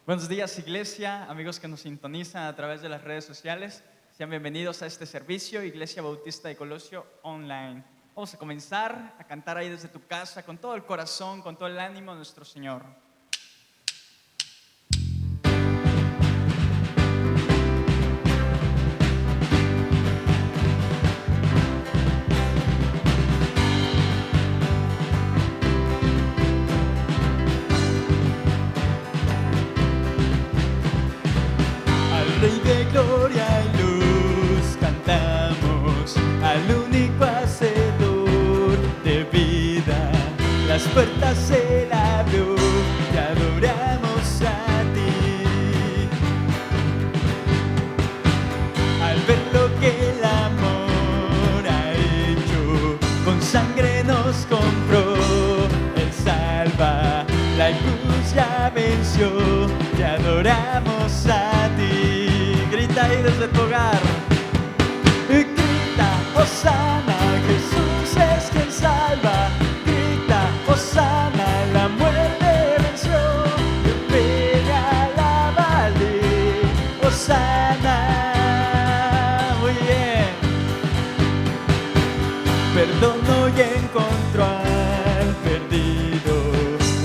Buenos días, iglesia, amigos que nos sintonizan a través de las redes sociales. Sean bienvenidos a este servicio, Iglesia Bautista de Colosio Online. Vamos a comenzar a cantar ahí desde tu casa, con todo el corazón, con todo el ánimo de nuestro Señor. Rey de gloria y luz cantamos, al único hacedor de vida. Las puertas Él abrió y adoramos a ti. Al ver lo que el amor ha hecho, con sangre nos compró, Él salva, la cruz ya venció, te adoramos a ti. Grita ahí desde tu hogar. Grita, Hosana, Jesús es quien salva. Grita, Hosana, la muerte venció. Pelea, alábale, Hosana. Muy bien. Perdonó y encontró al perdido.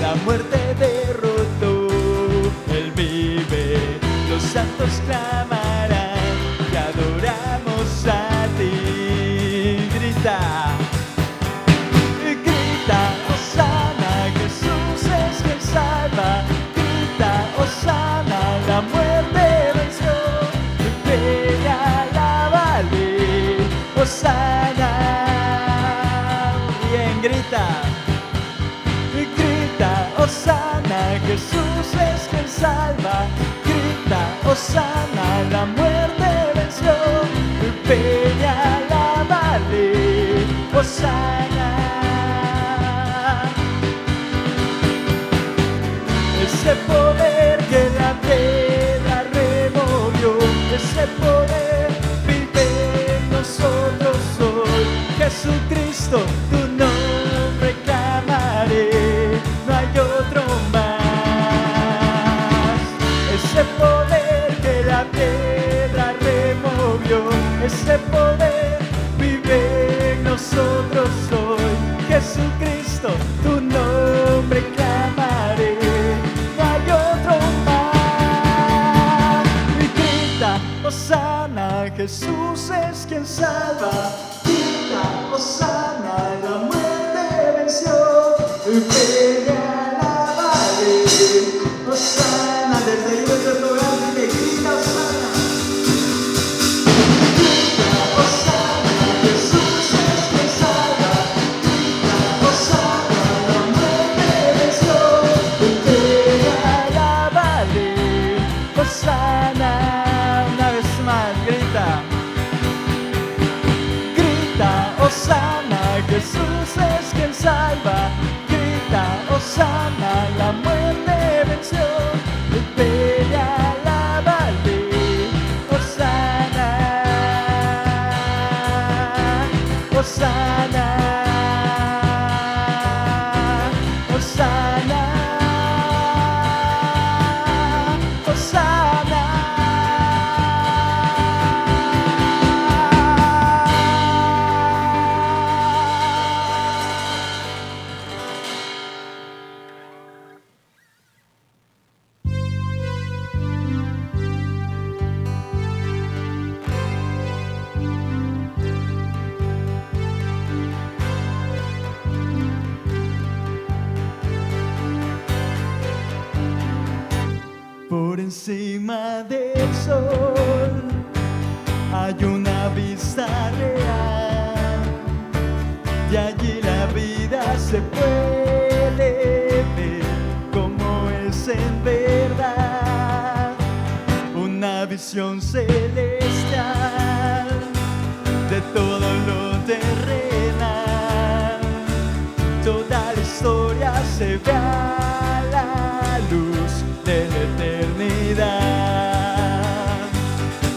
La muerte derrotó, Él vive. Los santos clamarán, te adoramos a ti. Grita, grita, Hosana, Jesús es quien salva. Grita, Hosana, la muerte venció. Pelea, alábale, Hosana. Bien, grita, grita, Hosana, Jesús es quien salva. Hosana, la muerte venció, pelea, alábale, Hosana. Ese poder que la piedra removió, ese poder vive en nosotros hoy. Jesucristo, tu nombre clamaré, no hay otro más. Ese poder que la piedra removió, ese poder vive en nosotros hoy. Jesucristo, tu nombre clamaré, no hay otro más. Y grita, Hosana, Jesús es quien salva. Grita, Hosana, la muerte venció. Pelea, alábale, Hosana. Desde el de tu hogar, dile, grita, Hosana. Grita, Hosana, Jesús es quien salva. Grita, Hosana, la muerte venció. Pelea, alábale, Hosana. Una vez más, grita. Grita, Hosana, Jesús es quien salva. Grita, Hosana, la muerte venció. Pelea, alábale, Hosana, Hosana, Hosana, Hosana. Por encima del sol hay una vista real. De allí la vida se puede ver como es en verdad. Una visión celestial de todo lo terrenal. Toda la historia se ve a la luz de la eternidad.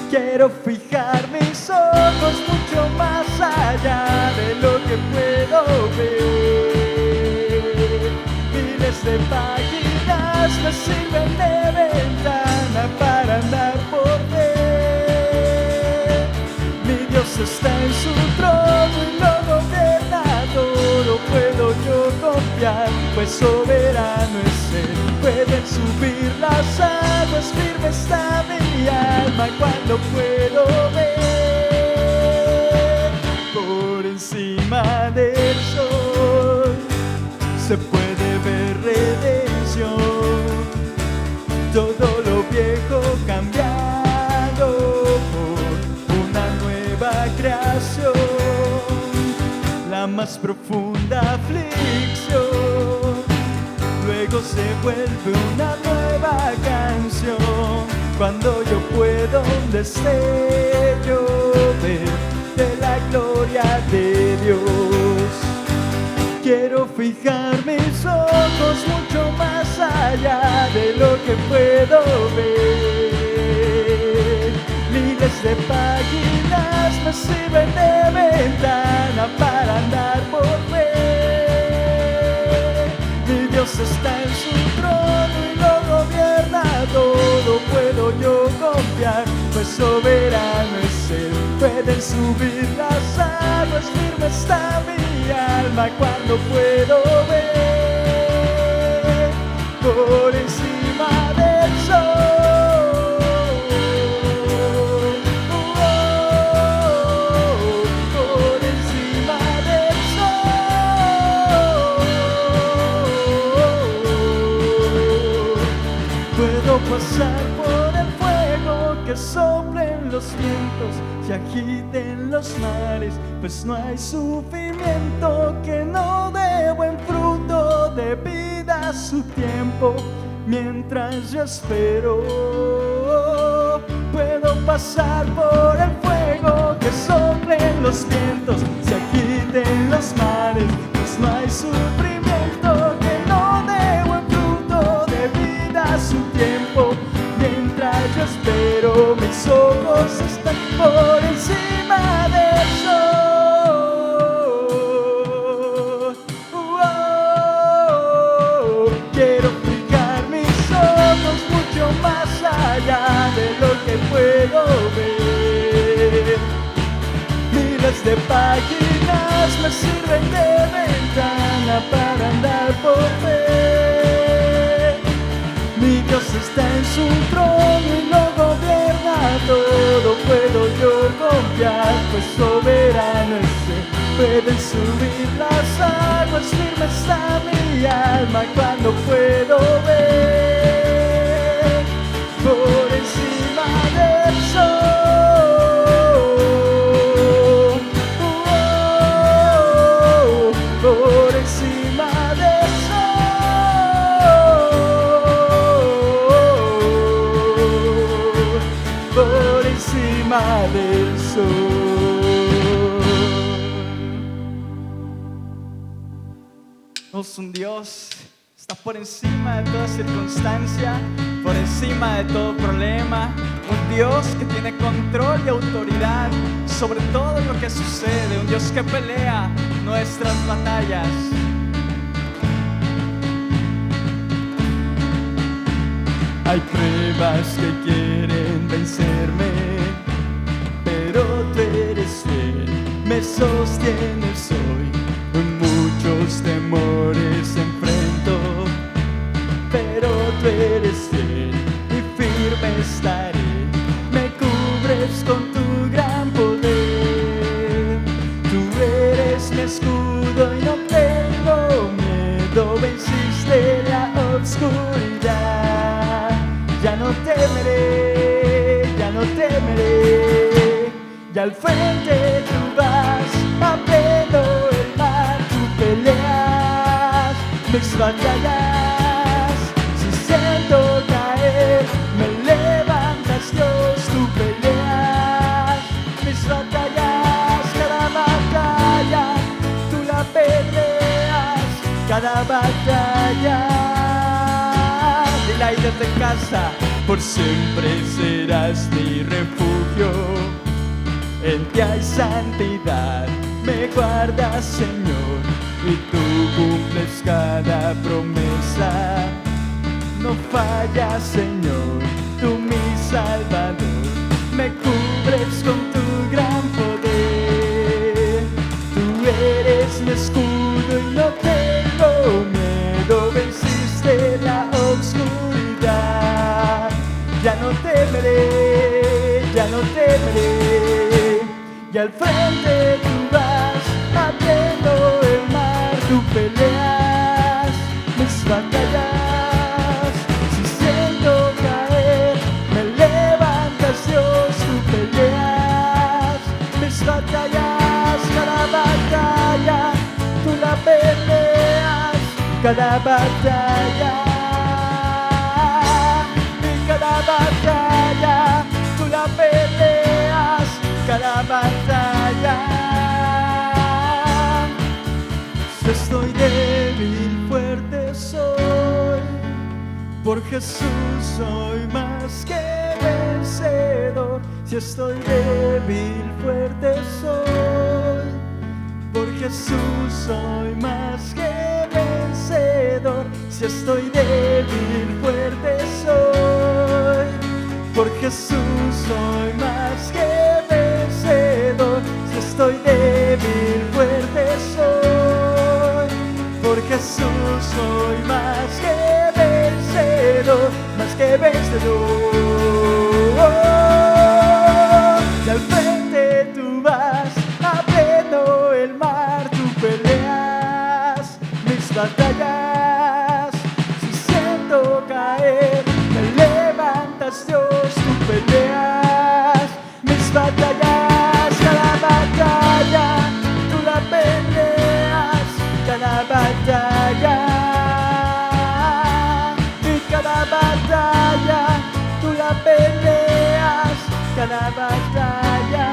Quiero fijar mis ojos mucho más allá de lo que puedo ver. Miles de páginas me sirven de ventana para andar por ver. Mi Dios está en su trono y lo gobierna todo. Puedo yo confiar, pues soberano es Él. Pueden subir las aguas, firme está mi alma cuando puedo ver. Por encima del sol se puede ver redención. Todo lo viejo cambiado por una nueva creación. La más profunda aflicción luego se vuelve una nueva canción. Cuando yo puedo un destello ver de la gloria de Dios. Quiero fijar mis ojos mucho más allá de lo que puedo ver. Miles de páginas me sirven de ventana para andar por ver. Mi Dios está en su trono y lo gobierna todo. Puedo yo confiar, pues soberano es Él. Pueden subir las aguas, firme está mi alma cuando puedo ver. Por encima del sol, por encima del sol. Puedo pasar por el fuego, que soplen los vientos, se agiten los mares, pues no hay sufrimiento que no dé buen fruto de vida a su tiempo. Mientras yo espero, puedo pasar por el fuego, que soplen los vientos, se agiten los mares, pues no hay sufrimiento que no dé buen fruto de vida a su tiempo. Mientras yo espero, mis ojos están por encima del sol. Quiero fijar mis ojos mucho más allá de lo que puedo ver. Miles de páginas me sirven de ventana para andar por ver. Mi Dios está en su trono y lo gobierna todo. Puedo yo confiar, pues soberano es Él. Pueden subir las aguas, firme está mi alma cuando puedo ver. Por encima del sol, por encima del sol, por encima del sol. Tenemos un Dios, está por encima de toda circunstancia, por encima de todo problema. Un Dios que tiene control y autoridad sobre todo lo que sucede. Un Dios que pelea nuestras batallas. Hay pruebas que quieren vencerme, pero tú eres fiel, me sostienes hoy. Muchos temores enfrento, pero tú eres fiel y firme estaré. Me cubres con tu gran poder. Tú eres mi escudo y no tengo miedo. Venciste la obscuridad. Ya no temeré, ya no temeré. y al frente tú vas, abriendo el mar, tú peleas mis batallas. Si siento caer, me levantas, Dios, tú peleas mis batallas. Cada batalla tú la peleas, cada batalla. Dile ahí desde casa: por siempre serás mi refugio, en ti hay santidad, me guardas, Señor, y tú cumples cada promesa. No fallas, Señor, tú mi Salvador, me cubres con tu gran poder. Tú eres mi escudo y no tengo miedo, venciste la oscuridad. Ya no temeré, ya no temeré. Y al frente tú vas, abriendo el mar, tú peleas mis batallas. Si siento caer, me levantas, Dios, tú peleas mis batallas. Cada batalla tú la peleas, cada batalla. Cada batalla tú la peleas, cada batalla. Si estoy débil, fuerte soy, por Jesús soy más que vencedor. Si estoy débil, fuerte soy, por Jesús soy más que vencedor. Si estoy débil, fuerte soy, por Jesús soy más que vencedor. Si estoy débil, fuerte soy, por Jesús soy más que vencedor, más que vencedor. Y al frente tú vas, abriendo el mar, tú peleas mis batallas. Si siento caer, me levantas, Dios, tú peleas mis batallas. Cada batalla tú la peleas, cada batalla. Y cada batalla tú la peleas, cada batalla.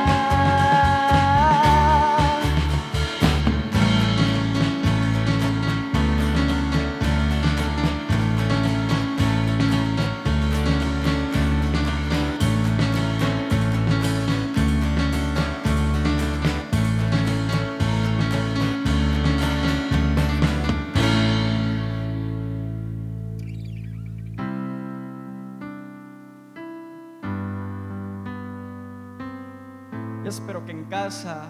Yo espero que en casa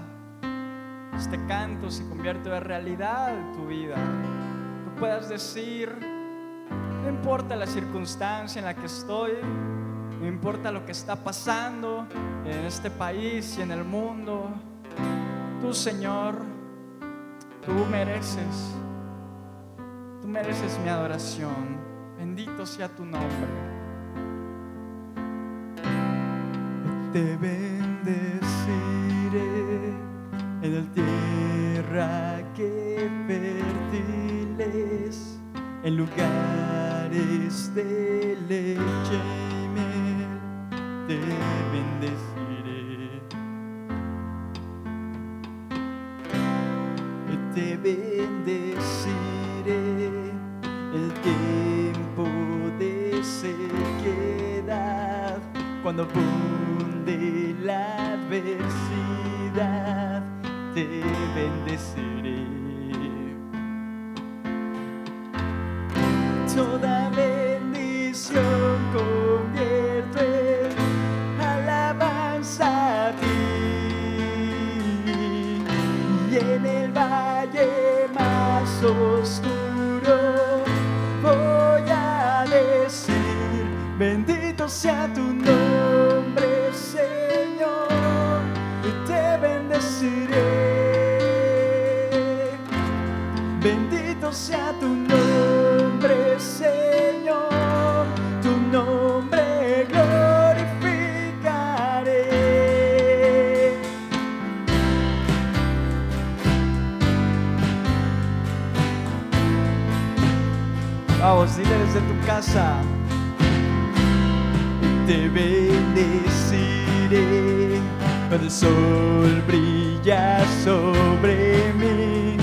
este canto se convierta en realidad en tu vida. Tú puedas decir: no importa la circunstancia en la que estoy, no importa lo que está pasando en este país y en el mundo, tú, Señor, tú mereces mi adoración. Bendito sea tu nombre. Te bendeciré en la tierra que fértiles, en lugares de leche y miel. Te bendeciré. Te bendeciré el tiempo de sequedad, cuando abunde la adversidad. Te bendeciré. Toda bendición convierto en alabanza a ti, y en el valle más oscuro voy a decir: bendito sea tu nombre, Señor, y te bendeciré. Bendito sea tu nombre, Señor, tu nombre glorificaré. desde tu casa. Te bendeciré cuando el sol brilla sobre mí,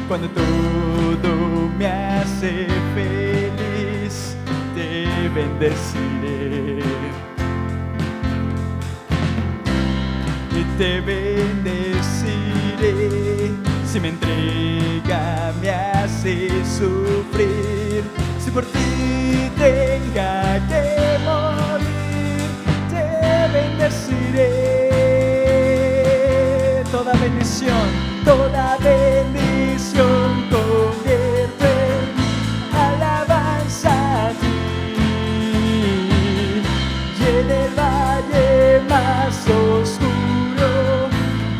cuando todo me hace feliz, te bendeciré. Y te bendeciré si mi entrega me hace sufrir, si por ti tenga que morir, te bendeciré. Toda bendición Convierto en alabanza a ti, y en el valle más oscuro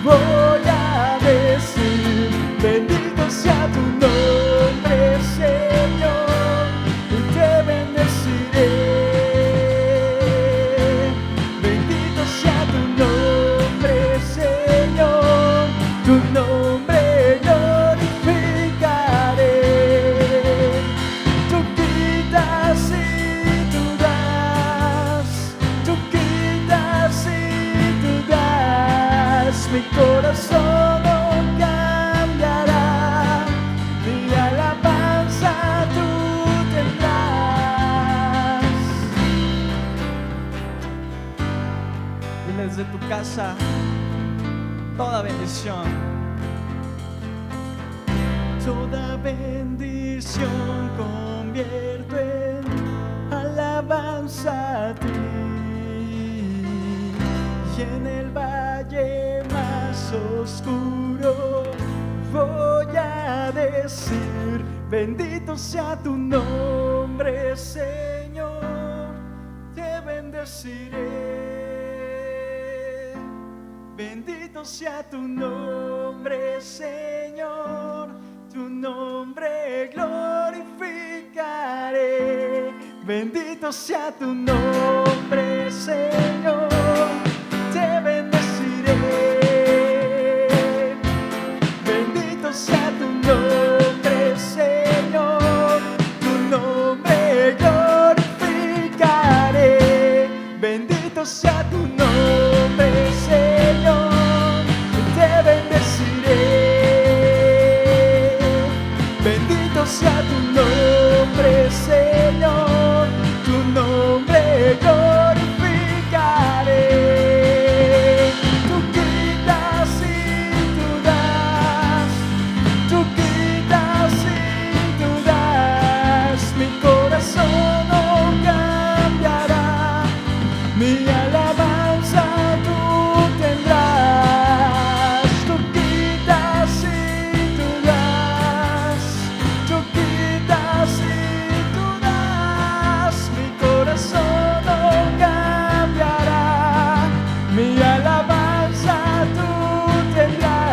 voy a decir: bendito sea tu nombre, Señor, y te bendeciré. Bendito sea tu nombre, Señor, tu nombre glorificaré. Tú quitas y tú das, tú quitas y tú das. Mi corazón no cambiará, mi alabanza tú tendrás. y desde tu casa toda bendición. Toda bendición convierto en alabanza a ti, y en el valle más oscuro voy a decir: bendito sea tu nombre, Señor, te bendeciré. Bendito sea tu nombre, Señor, tu nombre glorificaré. Bendito sea tu nombre, Señor, te bendeciré. Bendito sea tu nombre, Señor, tu nombre glorificaré. Bendito sea tu nombre, Señor, te bendeciré. Bendito sea tu nombre, Señor, tu nombre glorificaré. Tú quitas y tú das, tú quitas y tú das. Mi corazón no cambiará, mi alabanza tú tendrás. Tú quitas y tú das, tú quitas y tú das. Mi corazón no cambiará, mi alabanza tú tendrás.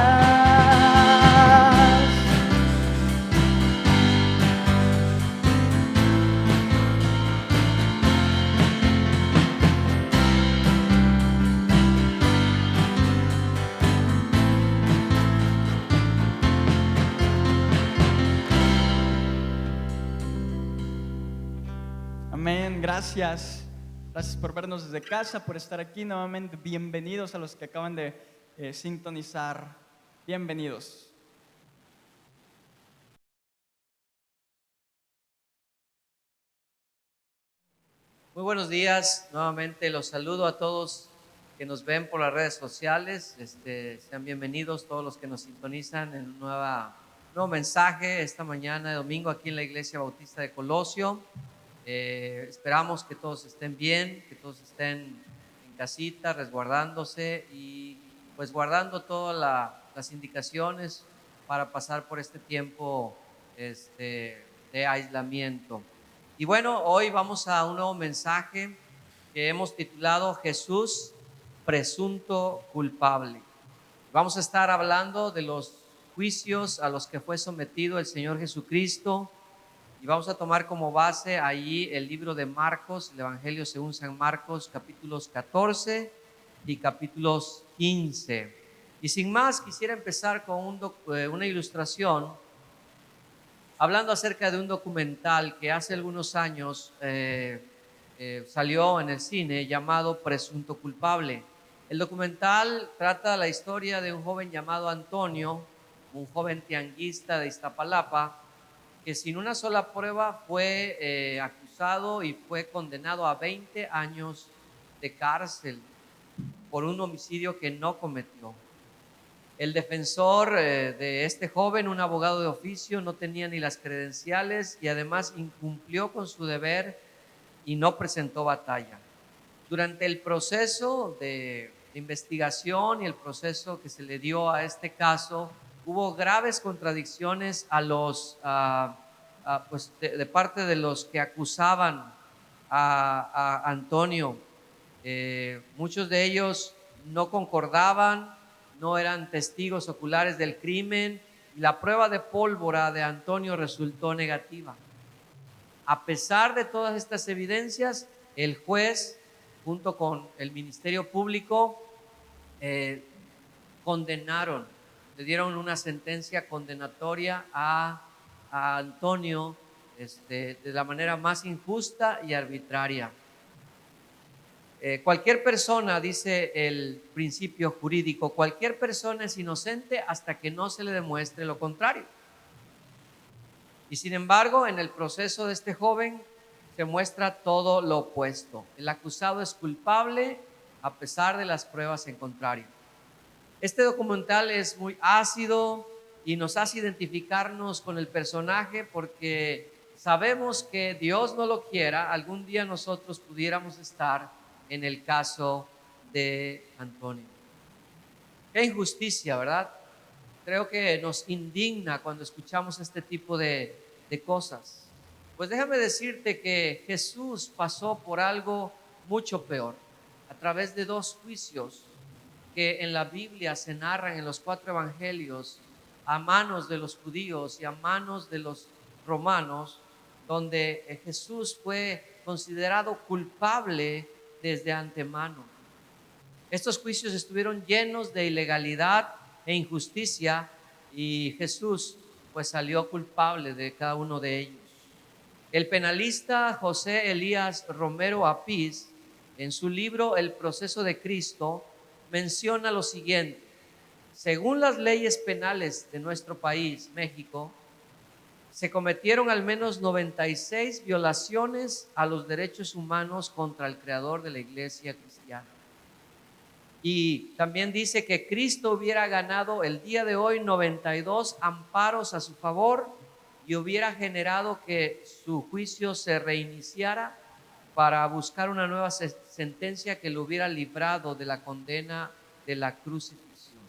Amén, gracias. Gracias por vernos desde casa, por estar aquí nuevamente. Bienvenidos a los que acaban de sintonizar. Bienvenidos. Muy buenos días, nuevamente los saludo a todos que nos ven por las redes sociales. Sean bienvenidos todos los que nos sintonizan en un nuevo mensaje esta mañana de domingo aquí en la Iglesia Bautista de Colosio. Esperamos que todos estén bien, que todos estén en casita, resguardándose y pues guardando todas las indicaciones para pasar por este tiempo de aislamiento. Y bueno, hoy vamos a un nuevo mensaje que hemos titulado Jesús, presunto culpable. Vamos a estar hablando de los juicios a los que fue sometido el Señor Jesucristo y vamos a tomar como base allí el libro de Marcos, el Evangelio según San Marcos, capítulos 14 y capítulos 15. Y sin más, quisiera empezar con una ilustración hablando acerca de un documental que hace algunos años salió en el cine llamado Presunto Culpable. El documental trata la historia de un joven llamado Antonio, un joven tianguista de Iztapalapa, que sin una sola prueba fue acusado y fue condenado a 20 años de cárcel por un homicidio que no cometió. El defensor de este joven, un abogado de oficio, no tenía ni las credenciales y además incumplió con su deber y no presentó batalla. Durante el proceso de investigación y el proceso que se le dio a este caso, hubo graves contradicciones pues de parte de los que acusaban a Antonio. Muchos de ellos no concordaban, no eran testigos oculares del crimen y la prueba de pólvora de Antonio resultó negativa. A pesar de todas estas evidencias, el juez, junto con el Ministerio Público, condenaron, le dieron una sentencia condenatoria a Antonio de la manera más injusta y arbitraria. Cualquier persona, dice el principio jurídico, cualquier persona es inocente hasta que no se le demuestre lo contrario. Y sin embargo, en el proceso de este joven se muestra todo lo opuesto. El acusado es culpable a pesar de las pruebas en contrario. Este documental es muy ácido y nos hace identificarnos con el personaje porque sabemos que Dios no lo quiera, algún día nosotros pudiéramos estar en el caso de Antonio. Qué injusticia, ¿verdad? Creo que nos indigna cuando escuchamos este tipo de cosas. Pues déjame decirte que Jesús pasó por algo mucho peor a través de dos juicios que en la Biblia se narran en los 4 evangelios a manos de los judíos y a manos de los romanos, donde Jesús fue considerado culpable desde antemano. Estos juicios estuvieron llenos de ilegalidad e injusticia y Jesús pues salió culpable de cada uno de ellos. El penalista José Elías Romero Apis, en su libro El proceso de Cristo, menciona lo siguiente: según las leyes penales de nuestro país, México, se cometieron al menos 96 violaciones a los derechos humanos contra el creador de la iglesia cristiana. Y también dice que Cristo hubiera ganado el día de hoy 92 amparos a su favor y hubiera generado que su juicio se reiniciara para buscar una nueva sentencia que lo hubiera librado de la condena de la crucifixión.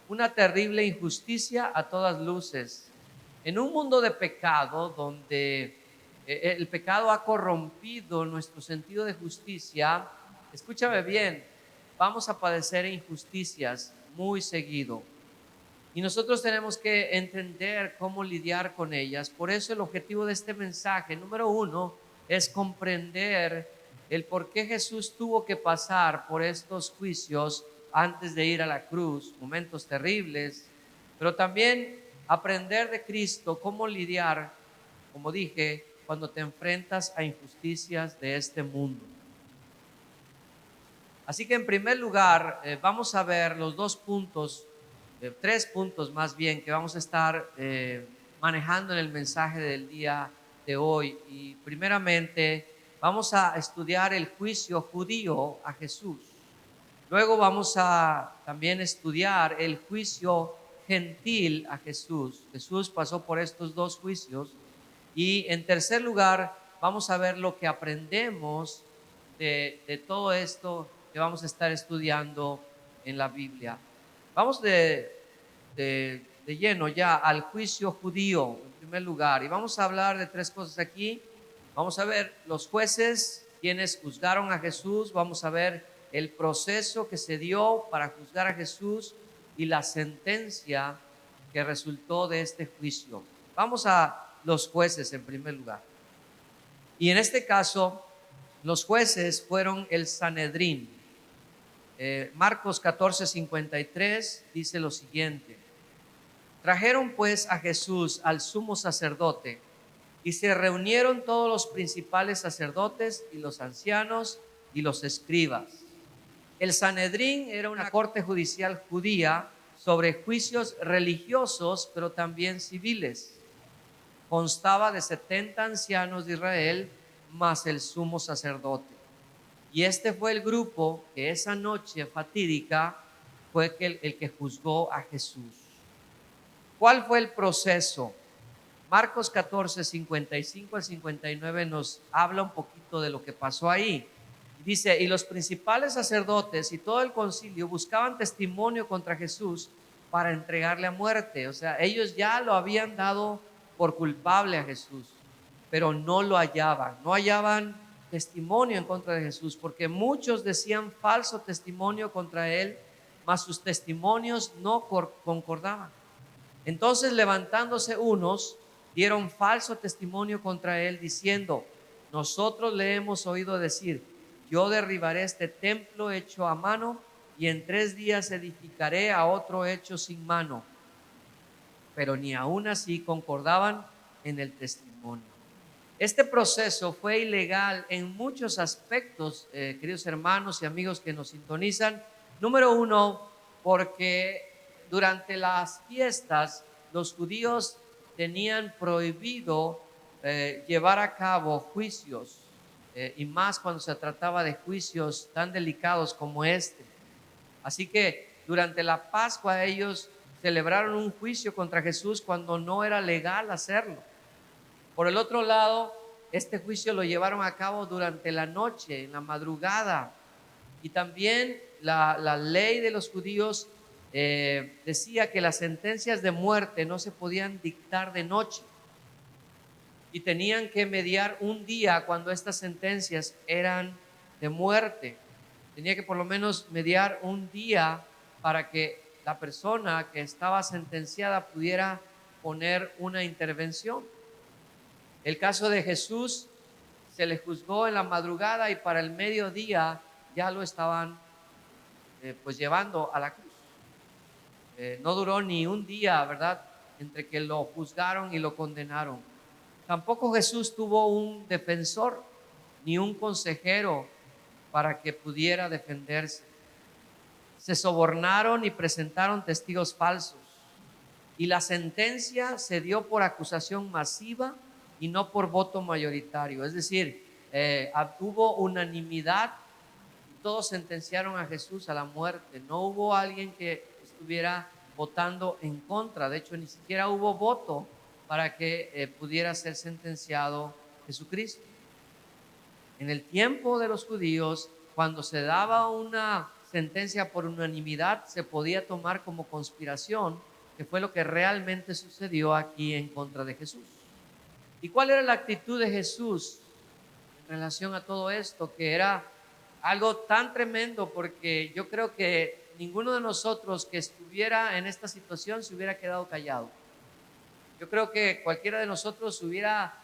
Una terrible injusticia a todas luces. En un mundo de pecado donde el pecado ha corrompido nuestro sentido de justicia, escúchame bien, vamos a padecer injusticias muy seguido. Y nosotros tenemos que entender cómo lidiar con ellas. Por eso el objetivo de este mensaje, número 1, es comprender el por qué Jesús tuvo que pasar por estos juicios antes de ir a la cruz, momentos terribles, pero también aprender de Cristo cómo lidiar, como dije, cuando te enfrentas a injusticias de este mundo. Así que en primer lugar vamos a ver los 2 puntos, 3 puntos más bien, que vamos a estar manejando en el mensaje del día de hoy. Y primeramente vamos a estudiar el juicio judío a Jesús. Luego vamos a también estudiar el juicio gentil a Jesús. Jesús pasó por estos 2 juicios. Y en tercer lugar vamos a ver lo que aprendemos de todo esto que vamos a estar estudiando en la Biblia. Vamos de lleno ya al juicio judío en primer lugar, y vamos a hablar de 3 cosas aquí. Vamos a ver los jueces, quienes juzgaron a Jesús. Vamos a ver el proceso que se dio para juzgar a Jesús y la sentencia que resultó de este juicio. Vamos a los jueces en primer lugar. Y en este caso, los jueces fueron el Sanedrín. Marcos 14:53 dice lo siguiente: Trajeron pues a Jesús al sumo sacerdote y se reunieron todos los principales sacerdotes y los ancianos y los escribas. El Sanedrín era una corte judicial judía sobre juicios religiosos, pero también civiles. Constaba de 70 ancianos de Israel más el sumo sacerdote. Y este fue el grupo que esa noche fatídica fue el que juzgó a Jesús. ¿Cuál fue el proceso? Marcos 14, 55 al 59 nos habla un poquito de lo que pasó ahí. Dice, y los principales sacerdotes y todo el concilio buscaban testimonio contra Jesús para entregarle a muerte. O sea, ellos ya lo habían dado por culpable a Jesús, pero no lo hallaban. No hallaban testimonio en contra de Jesús, porque muchos decían falso testimonio contra él, mas sus testimonios no concordaban. Entonces, levantándose unos, dieron falso testimonio contra él, diciendo, nosotros le hemos oído decir, yo derribaré este templo hecho a mano y en 3 días edificaré a otro hecho sin mano. Pero ni aún así concordaban en el testimonio. Este proceso fue ilegal en muchos aspectos, queridos hermanos y amigos que nos sintonizan. Número 1, porque durante las fiestas los judíos tenían prohibido llevar a cabo juicios, y más cuando se trataba de juicios tan delicados como este. Así que durante la Pascua ellos celebraron un juicio contra Jesús cuando no era legal hacerlo. Por el otro lado, este juicio lo llevaron a cabo durante la noche, en la madrugada. Y también la ley de los judíos decía que las sentencias de muerte no se podían dictar de noche. Y tenían que mediar un día cuando estas sentencias eran de muerte. Tenía que por lo menos mediar un día para que la persona que estaba sentenciada pudiera poner una intervención. El caso de Jesús, se le juzgó en la madrugada y para el mediodía ya lo estaban pues llevando a la cruz. No duró ni un día, ¿verdad?, entre que lo juzgaron y lo condenaron. Tampoco Jesús tuvo un defensor ni un consejero para que pudiera defenderse. Se sobornaron y presentaron testigos falsos. Y la sentencia se dio por acusación masiva y no por voto mayoritario. Es decir, hubo unanimidad y todos sentenciaron a Jesús a la muerte. No hubo alguien que estuviera votando en contra. De hecho, ni siquiera hubo voto para que pudiera ser sentenciado Jesucristo. En el tiempo de los judíos, cuando se daba una sentencia por unanimidad, se podía tomar como conspiración, que fue lo que realmente sucedió aquí en contra de Jesús. ¿Y cuál era la actitud de Jesús en relación a todo esto? Que era algo tan tremendo, porque yo creo que ninguno de nosotros que estuviera en esta situación se hubiera quedado callado. Yo creo que cualquiera de nosotros hubiera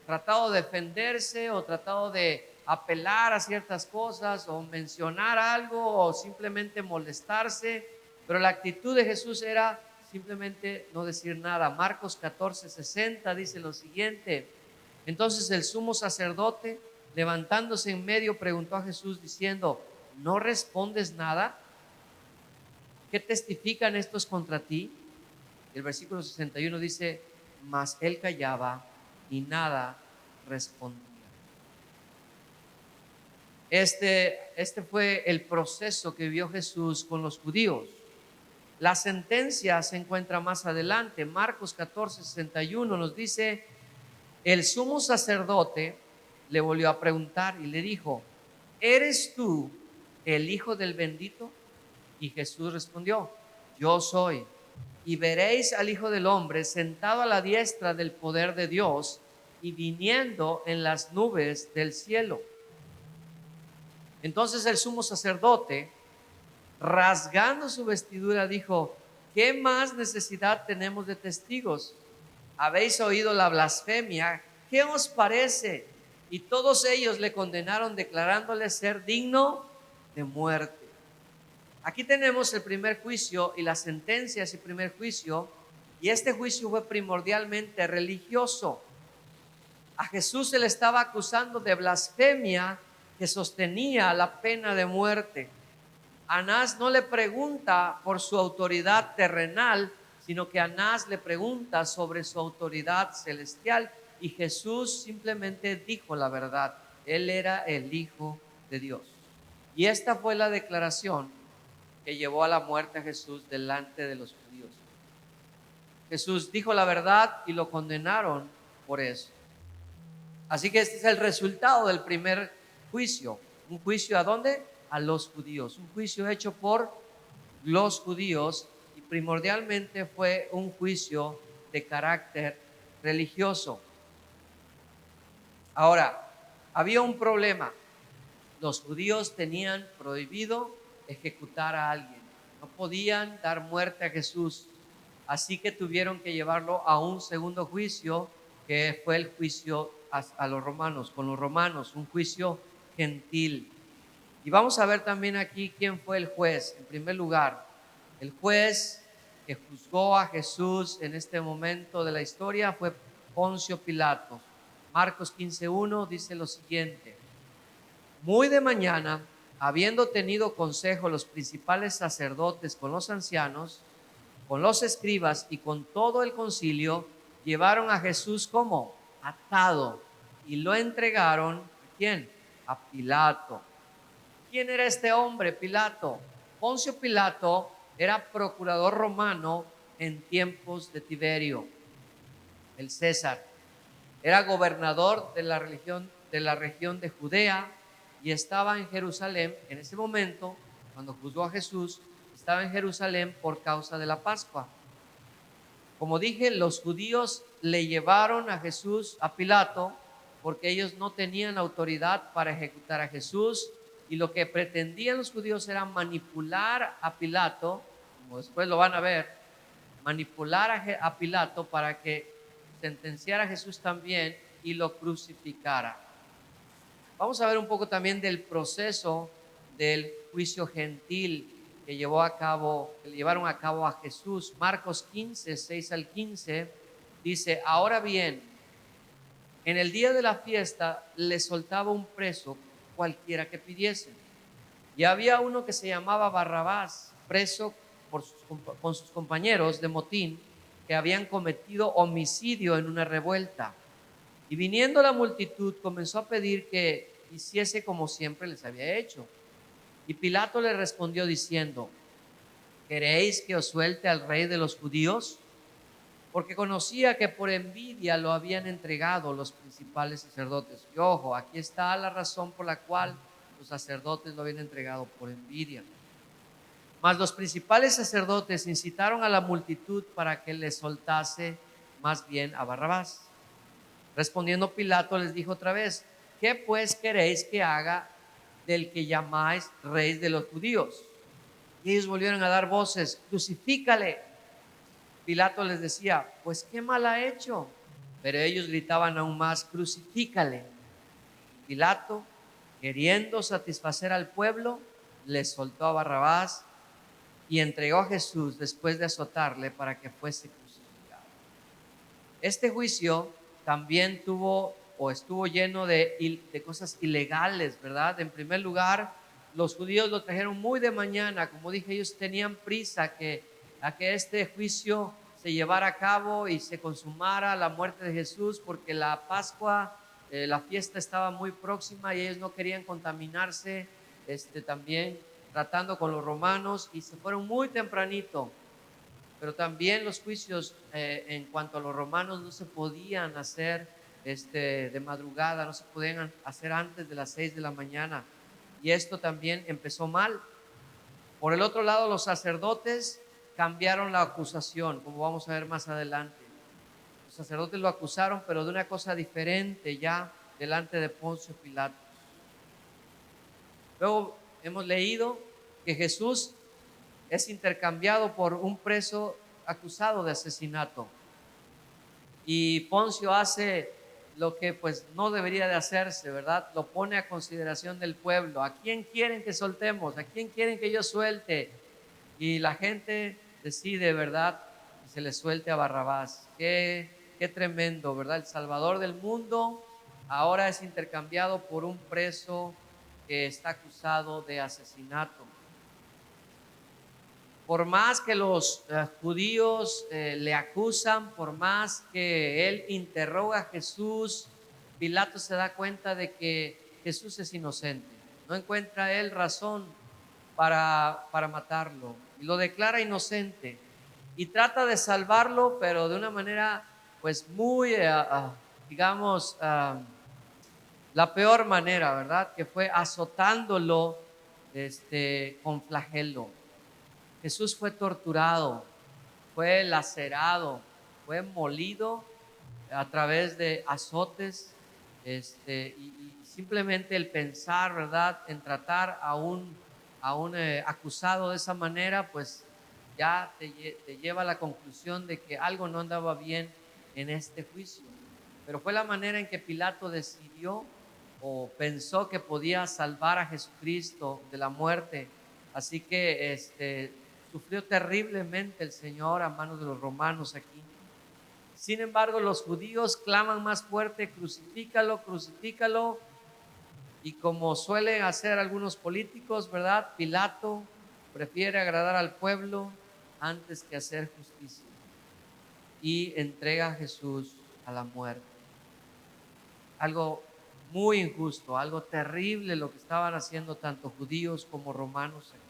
tratado de defenderse o tratado de apelar a ciertas cosas o mencionar algo o simplemente molestarse, pero la actitud de Jesús era simplemente no decir nada. Marcos 14, 60 dice lo siguiente: entonces el sumo sacerdote, levantándose en medio, preguntó a Jesús diciendo, ¿no respondes nada? ¿Qué testifican estos contra ti? El versículo 61 dice, mas él callaba y nada respondía. Este fue el proceso que vivió Jesús con los judíos. La sentencia se encuentra más adelante. Marcos 14, 61 nos dice, el sumo sacerdote le volvió a preguntar y le dijo, ¿eres tú el Hijo del bendito? Y Jesús respondió, yo soy. Y veréis al Hijo del hombre sentado a la diestra del poder de Dios y viniendo en las nubes del cielo. Entonces el sumo sacerdote, rasgando su vestidura, dijo, ¿qué más necesidad tenemos de testigos? Habéis oído la blasfemia, ¿qué os parece? Y todos ellos le condenaron declarándole ser digno de muerte. Aquí tenemos el primer juicio y la sentencia es el primer juicio, y este juicio fue primordialmente religioso. A Jesús se le estaba acusando de blasfemia que sostenía la pena de muerte. Anás no le pregunta por su autoridad terrenal, sino que Anás le pregunta sobre su autoridad celestial, y Jesús simplemente dijo la verdad. Él era el Hijo de Dios. Y esta fue la declaración que llevó a la muerte a Jesús delante de los judíos. Jesús dijo la verdad y lo condenaron por eso. Así que este es el resultado del primer juicio. ¿Un juicio a dónde? A los judíos. Un juicio hecho por los judíos, y primordialmente fue un juicio de carácter religioso. Ahora, había un problema. Los judíos tenían prohibido ejecutar a alguien. No podían dar muerte a Jesús. Así que tuvieron que llevarlo a un segundo juicio, que fue el juicio a los romanos, con los romanos, un juicio gentil. Y vamos a ver también aquí quién fue el juez. En primer lugar, el juez que juzgó a Jesús en este momento de la historia fue Poncio Pilato. Marcos 15:1 dice lo siguiente: muy de mañana, habiendo tenido consejo los principales sacerdotes con los ancianos, con los escribas y con todo el concilio, llevaron a Jesús como atado y lo entregaron ¿a quién? A Pilato. ¿Quién era este hombre, Pilato? Poncio Pilato era procurador romano en tiempos de Tiberio, el César. Era gobernador de la región de Judea y estaba en Jerusalén en ese momento. Cuando juzgó a Jesús, estaba en Jerusalén por causa de la Pascua. Como dije, los judíos le llevaron a Jesús a Pilato porque ellos no tenían autoridad para ejecutar a Jesús, y lo que pretendían los judíos era manipular a Pilato, como después lo van a ver, manipular a Pilato para que sentenciara a Jesús también y lo crucificara. Vamos a ver un poco también del proceso del juicio gentil que le llevaron a cabo a Jesús. Marcos 15, 6 al 15 dice: ahora bien, en el día de la fiesta le soltaba un preso cualquiera que pidiesen. Y había uno que se llamaba Barrabás, preso con sus compañeros de motín, que habían cometido homicidio en una revuelta. Y viniendo la multitud comenzó a pedir que hiciese como siempre les había hecho. Y Pilato le respondió diciendo: ¿queréis que os suelte al rey de los judíos? Porque conocía que por envidia lo habían entregado los principales sacerdotes. Y ojo, aquí está la razón por la cual los sacerdotes lo habían entregado: por envidia. Mas los principales sacerdotes incitaron a la multitud para que le soltase más bien a Barrabás. Respondiendo Pilato les dijo otra vez: ¿qué pues queréis que haga del que llamáis rey de los judíos? Y ellos volvieron a dar voces: crucifícale. Pilato les decía: pues qué mal ha hecho. Pero ellos gritaban aún más: crucifícale. Pilato, queriendo satisfacer al pueblo, le soltó a Barrabás y entregó a Jesús después de azotarle para que fuese crucificado. Este juicio también estuvo lleno de cosas ilegales, ¿verdad? En primer lugar, los judíos lo trajeron muy de mañana. Como dije, ellos tenían prisa a que este juicio se llevara a cabo y se consumara la muerte de Jesús, porque la Pascua, la fiesta estaba muy próxima y ellos no querían contaminarse también tratando con los romanos, y se fueron muy tempranito. Pero también los juicios en cuanto a los romanos no se podían hacer de madrugada, no se podían hacer antes de las 6 de la mañana. Y esto también empezó mal. Por el otro lado, los sacerdotes cambiaron la acusación, como vamos a ver más adelante. Los sacerdotes lo acusaron, pero de una cosa diferente, ya delante de Poncio Pilato. Luego hemos leído que Jesús es intercambiado por un preso acusado de asesinato. Y Poncio hace lo que pues no debería de hacerse, ¿verdad? Lo pone a consideración del pueblo. ¿A quién quieren que soltemos? ¿A quién quieren que yo suelte? Y la gente decide, ¿verdad? Que se le suelte a Barrabás. Qué tremendo, ¿verdad? El Salvador del mundo ahora es intercambiado por un preso que está acusado de asesinato. Por más que los judíos le acusan, por más que él interroga a Jesús, Pilato se da cuenta de que Jesús es inocente. No encuentra él razón para matarlo y lo declara inocente y trata de salvarlo, pero de una manera pues muy, digamos, la peor manera, ¿verdad? Que fue azotándolo con flagelo. Jesús fue torturado, fue lacerado, fue molido a través de azotes, y simplemente el pensar, ¿verdad?, en tratar a un acusado de esa manera, pues ya te lleva a la conclusión de que algo no andaba bien en este juicio. Pero fue la manera en que Pilato decidió o pensó que podía salvar a Jesucristo de la muerte. Así que sufrió terriblemente el Señor a manos de los romanos aquí. Sin embargo, los judíos claman más fuerte: crucifícalo, crucifícalo. Y como suelen hacer algunos políticos, ¿verdad?, Pilato prefiere agradar al pueblo antes que hacer justicia y entrega a Jesús a la muerte. Algo muy injusto, algo terrible lo que estaban haciendo tanto judíos como romanos aquí.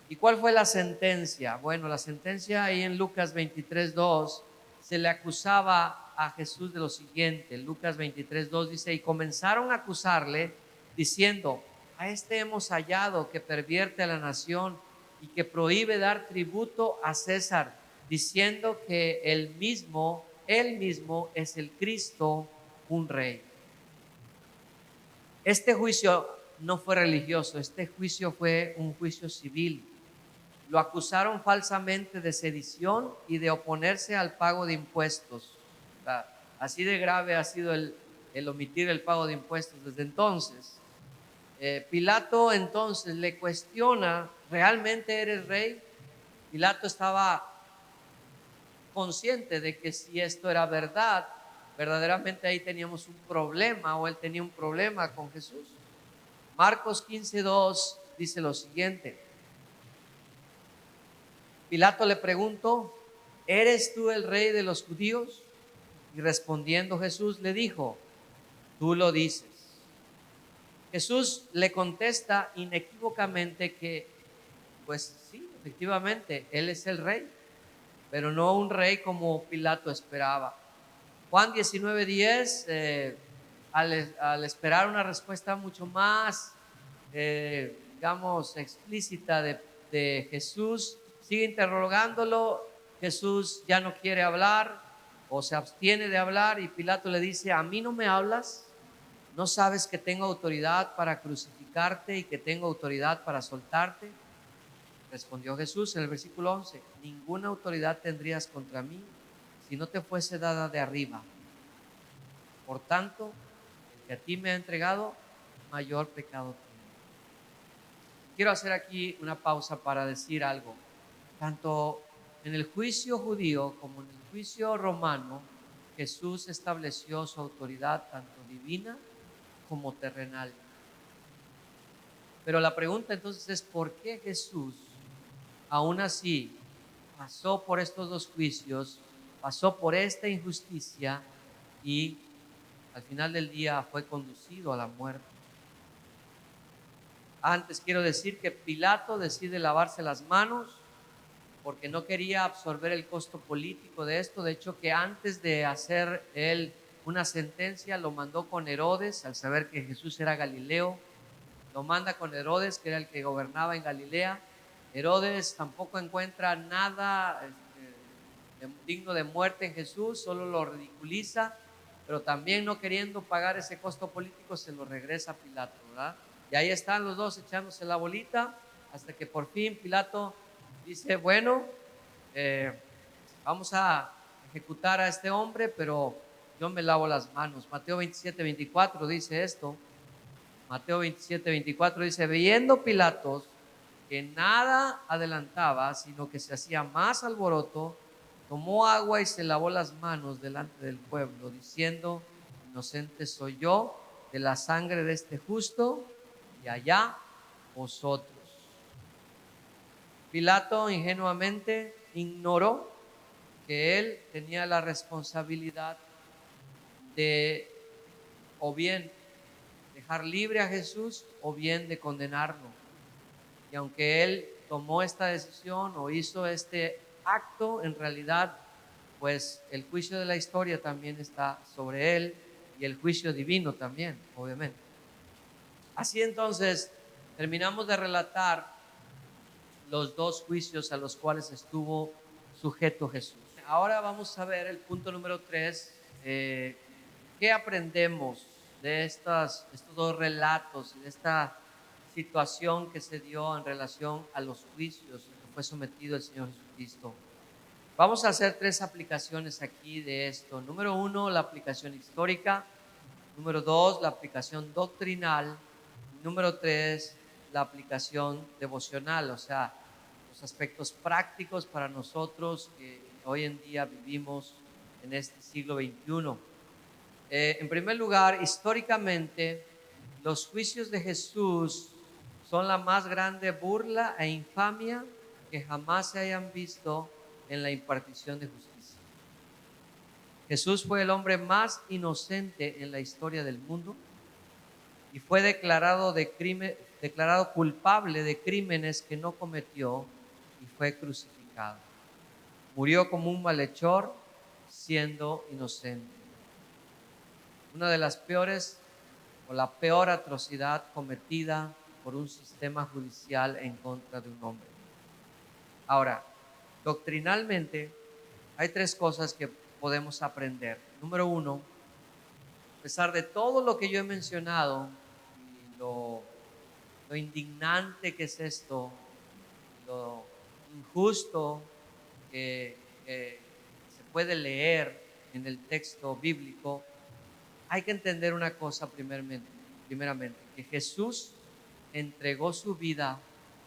¿Y cuál fue la sentencia? Bueno, la sentencia ahí en Lucas 23:2 se le acusaba a Jesús de lo siguiente. Lucas 23:2 dice: y comenzaron a acusarle diciendo: a este hemos hallado que pervierte a la nación y que prohíbe dar tributo a César, diciendo que él mismo es el Cristo, un rey. Este juicio no fue religioso, este juicio fue un juicio civil. Lo acusaron falsamente de sedición y de oponerse al pago de impuestos. Así de grave ha sido el omitir el pago de impuestos desde entonces. Pilato entonces le cuestiona: ¿realmente eres rey? Pilato estaba consciente de que si esto era verdad, verdaderamente ahí teníamos un problema, o él tenía un problema con Jesús. Marcos 15:2 dice lo siguiente: Pilato le preguntó: ¿eres tú el rey de los judíos? Y respondiendo Jesús le dijo: tú lo dices. Jesús le contesta inequívocamente que pues sí, efectivamente, él es el rey, pero no un rey como Pilato esperaba. Juan 19:10, al esperar una respuesta mucho más, digamos, explícita de Jesús, sigue interrogándolo. Jesús ya no quiere hablar o se abstiene de hablar, y Pilato le dice: ¿a mí no me hablas? ¿No sabes que tengo autoridad para crucificarte y que tengo autoridad para soltarte? Respondió Jesús en el versículo 11: ninguna autoridad tendrías contra mí si no te fuese dada de arriba. Por tanto, el que a ti me ha entregado, mayor pecado tiene. Quiero hacer aquí una pausa para decir algo. Tanto en el juicio judío como en el juicio romano, Jesús estableció su autoridad tanto divina como terrenal. Pero la pregunta entonces es: ¿por qué Jesús aún así pasó por estos dos juicios, pasó por esta injusticia y al final del día fue conducido a la muerte? Antes quiero decir que Pilato decide lavarse las manos porque no quería absorber el costo político de esto. De hecho, que antes de hacer él una sentencia, lo mandó con Herodes, al saber que Jesús era Galileo. Lo manda con Herodes, que era el que gobernaba en Galilea. Herodes tampoco encuentra nada digno de muerte en Jesús, solo lo ridiculiza, pero también no queriendo pagar ese costo político, se lo regresa a Pilato, ¿verdad? Y ahí están los dos echándose la bolita, hasta que por fin Pilato dice: bueno, vamos a ejecutar a este hombre, pero yo me lavo las manos. Mateo 27:24 dice esto. Mateo 27:24 dice, viendo Pilatos que nada adelantaba, sino que se hacía más alboroto, tomó agua y se lavó las manos delante del pueblo, diciendo, inocente soy yo de la sangre de este justo, y allá vosotros. Pilato ingenuamente ignoró que él tenía la responsabilidad de o bien dejar libre a Jesús o bien de condenarlo. Y aunque él tomó esta decisión o hizo este acto, en realidad, pues el juicio de la historia también está sobre él y el juicio divino también, obviamente. Así entonces, terminamos de relatar los dos juicios a los cuales estuvo sujeto Jesús. Ahora vamos a ver el punto número 3. ¿Qué aprendemos de estos dos relatos, de esta situación que se dio en relación a los juicios que fue sometido el Señor Jesucristo? Vamos a hacer 3 aplicaciones aquí de esto. Número 1, la aplicación histórica. Número 2, la aplicación doctrinal. Número 3, la aplicación devocional, o sea, los aspectos prácticos para nosotros que hoy en día vivimos en este siglo XXI. En primer lugar, históricamente, los juicios de Jesús son la más grande burla e infamia que jamás se hayan visto en la impartición de justicia. Jesús fue el hombre más inocente en la historia del mundo y fue declarado culpable de crímenes que no cometió y fue crucificado. Murió como un malhechor siendo inocente. Una de las peores o la peor atrocidad cometida por un sistema judicial en contra de un hombre. Ahora, doctrinalmente hay 3 cosas que podemos aprender. Número 1, a pesar de todo lo que yo he mencionado, y lo indignante que es esto, lo injusto que se puede leer en el texto bíblico, hay que entender una cosa primeramente, que Jesús entregó su vida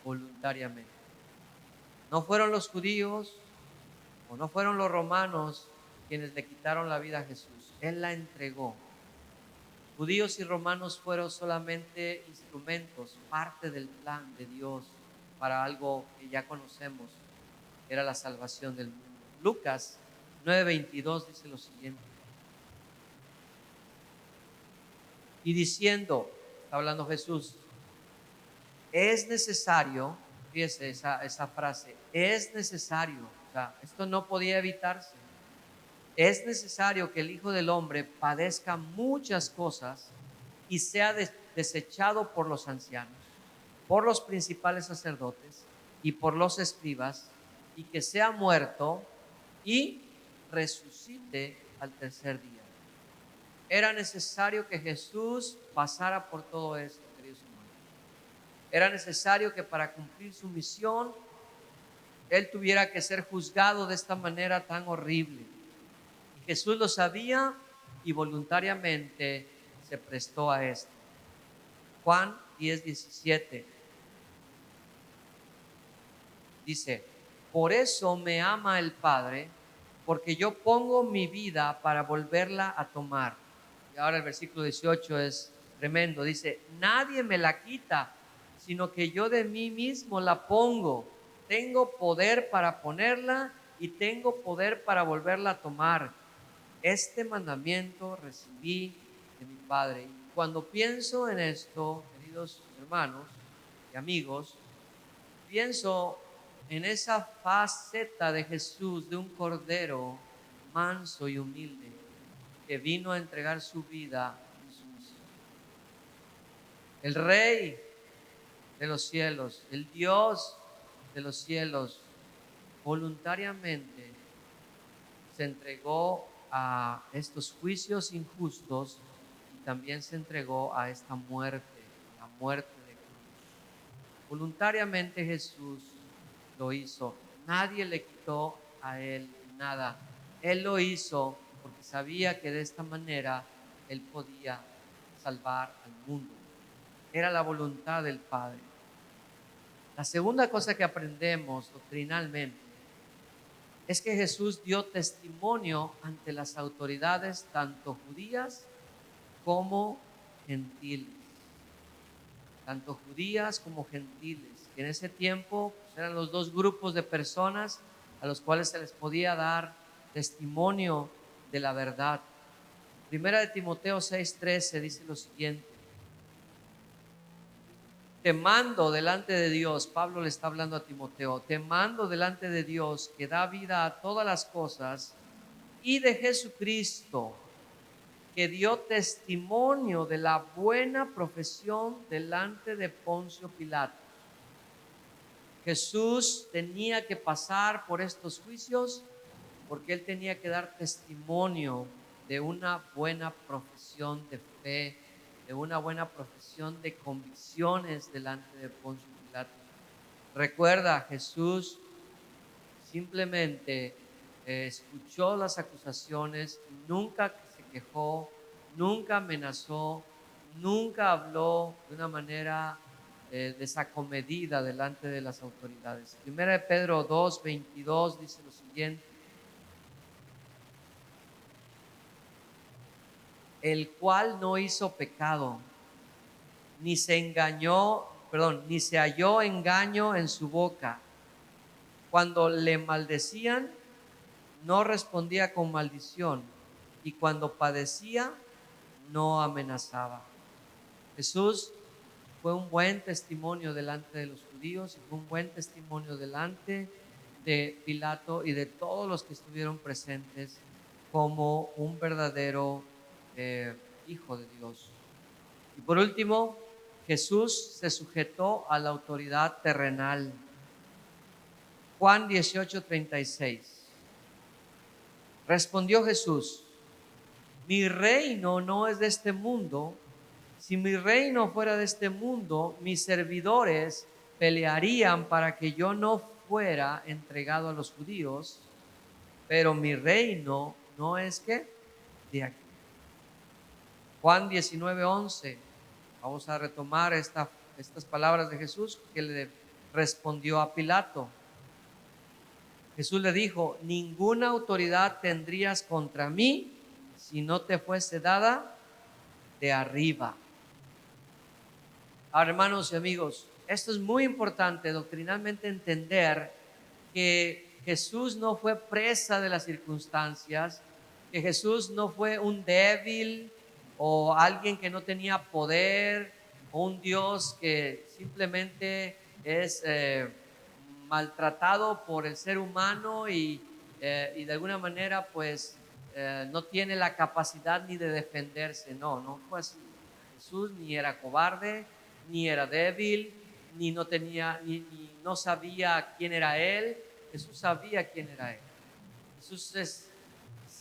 voluntariamente. No fueron los judíos o no fueron los romanos quienes le quitaron la vida a Jesús. Él la entregó. Judíos y romanos fueron solamente instrumentos, parte del plan de Dios para algo que ya conocemos, era la salvación del mundo. Lucas 9:22 dice lo siguiente. Y diciendo, está hablando Jesús, es necesario, fíjese esa frase, es necesario, o sea, esto no podía evitarse. Es necesario que el Hijo del Hombre padezca muchas cosas y sea desechado por los ancianos, por los principales sacerdotes y por los escribas, y que sea muerto y resucite al tercer día. Era necesario que Jesús pasara por todo esto, queridos hermanos. Era necesario que para cumplir su misión, Él tuviera que ser juzgado de esta manera tan horrible. Y Jesús lo sabía y voluntariamente se prestó a esto. Juan 10:17 dice, por eso me ama el Padre, porque yo pongo mi vida para volverla a tomar. Y ahora el versículo 18 es tremendo. Dice, nadie me la quita, sino que yo de mí mismo la pongo. Tengo poder para ponerla y tengo poder para volverla a tomar. Este mandamiento recibí de mi Padre. Y cuando pienso en esto, queridos hermanos y amigos, pienso en esa faceta de Jesús, de un cordero manso y humilde, que vino a entregar su vida en su misión. El Rey de los cielos, el Dios de los cielos, voluntariamente se entregó a estos juicios injustos y también se entregó a esta muerte, la muerte de cruz. Voluntariamente Jesús lo hizo. Nadie le quitó a Él nada. Él lo hizo porque sabía que de esta manera Él podía salvar al mundo. Era la voluntad del Padre. La segunda cosa que aprendemos doctrinalmente es que Jesús dio testimonio ante las autoridades, tanto judías como gentiles. Tanto judías como gentiles, que en ese tiempo pues, eran los dos grupos de personas a los cuales se les podía dar testimonio de la verdad. Primera de Timoteo 6:13 dice lo siguiente: te mando delante de Dios, Pablo le está hablando a Timoteo, te mando delante de Dios que da vida a todas las cosas y de Jesucristo, que dio testimonio de la buena profesión delante de Poncio Pilato. Jesús tenía que pasar por estos juicios porque él tenía que dar testimonio de una buena profesión de fe, de una buena profesión de convicciones delante de Poncio Pilato. Recuerda, Jesús simplemente escuchó las acusaciones, nunca se quejó, nunca amenazó, nunca habló de una manera desacomedida delante de las autoridades. Primera de Pedro 2:22 dice lo siguiente: el cual no hizo pecado, ni se ni se halló engaño en su boca. Cuando le maldecían, no respondía con maldición, y cuando padecía, no amenazaba. Jesús fue un buen testimonio delante de los judíos y fue un buen testimonio delante de Pilato y de todos los que estuvieron presentes como un verdadero hijo de Dios. Y por último, Jesús se sujetó a la autoridad terrenal. Juan 18:36. Respondió Jesús: mi reino no es de este mundo. Si mi reino fuera de este mundo, mis servidores pelearían para que yo no fuera entregado a los judíos, pero mi reino no es que de aquí. Juan 19:11. Vamos a retomar estas palabras de Jesús que le respondió a Pilato. Jesús le dijo: ninguna autoridad tendrías contra mí si no te fuese dada de arriba. Ahora, hermanos y amigos, esto es muy importante doctrinalmente entender que Jesús no fue presa de las circunstancias, que Jesús no fue un débil o alguien que no tenía poder o un Dios que simplemente es maltratado por el ser humano y de alguna manera pues no tiene la capacidad ni de defenderse. No fue así. Jesús ni era cobarde, ni era débil, ni no sabía quién era Él. Jesús sabía quién era Él. Jesús es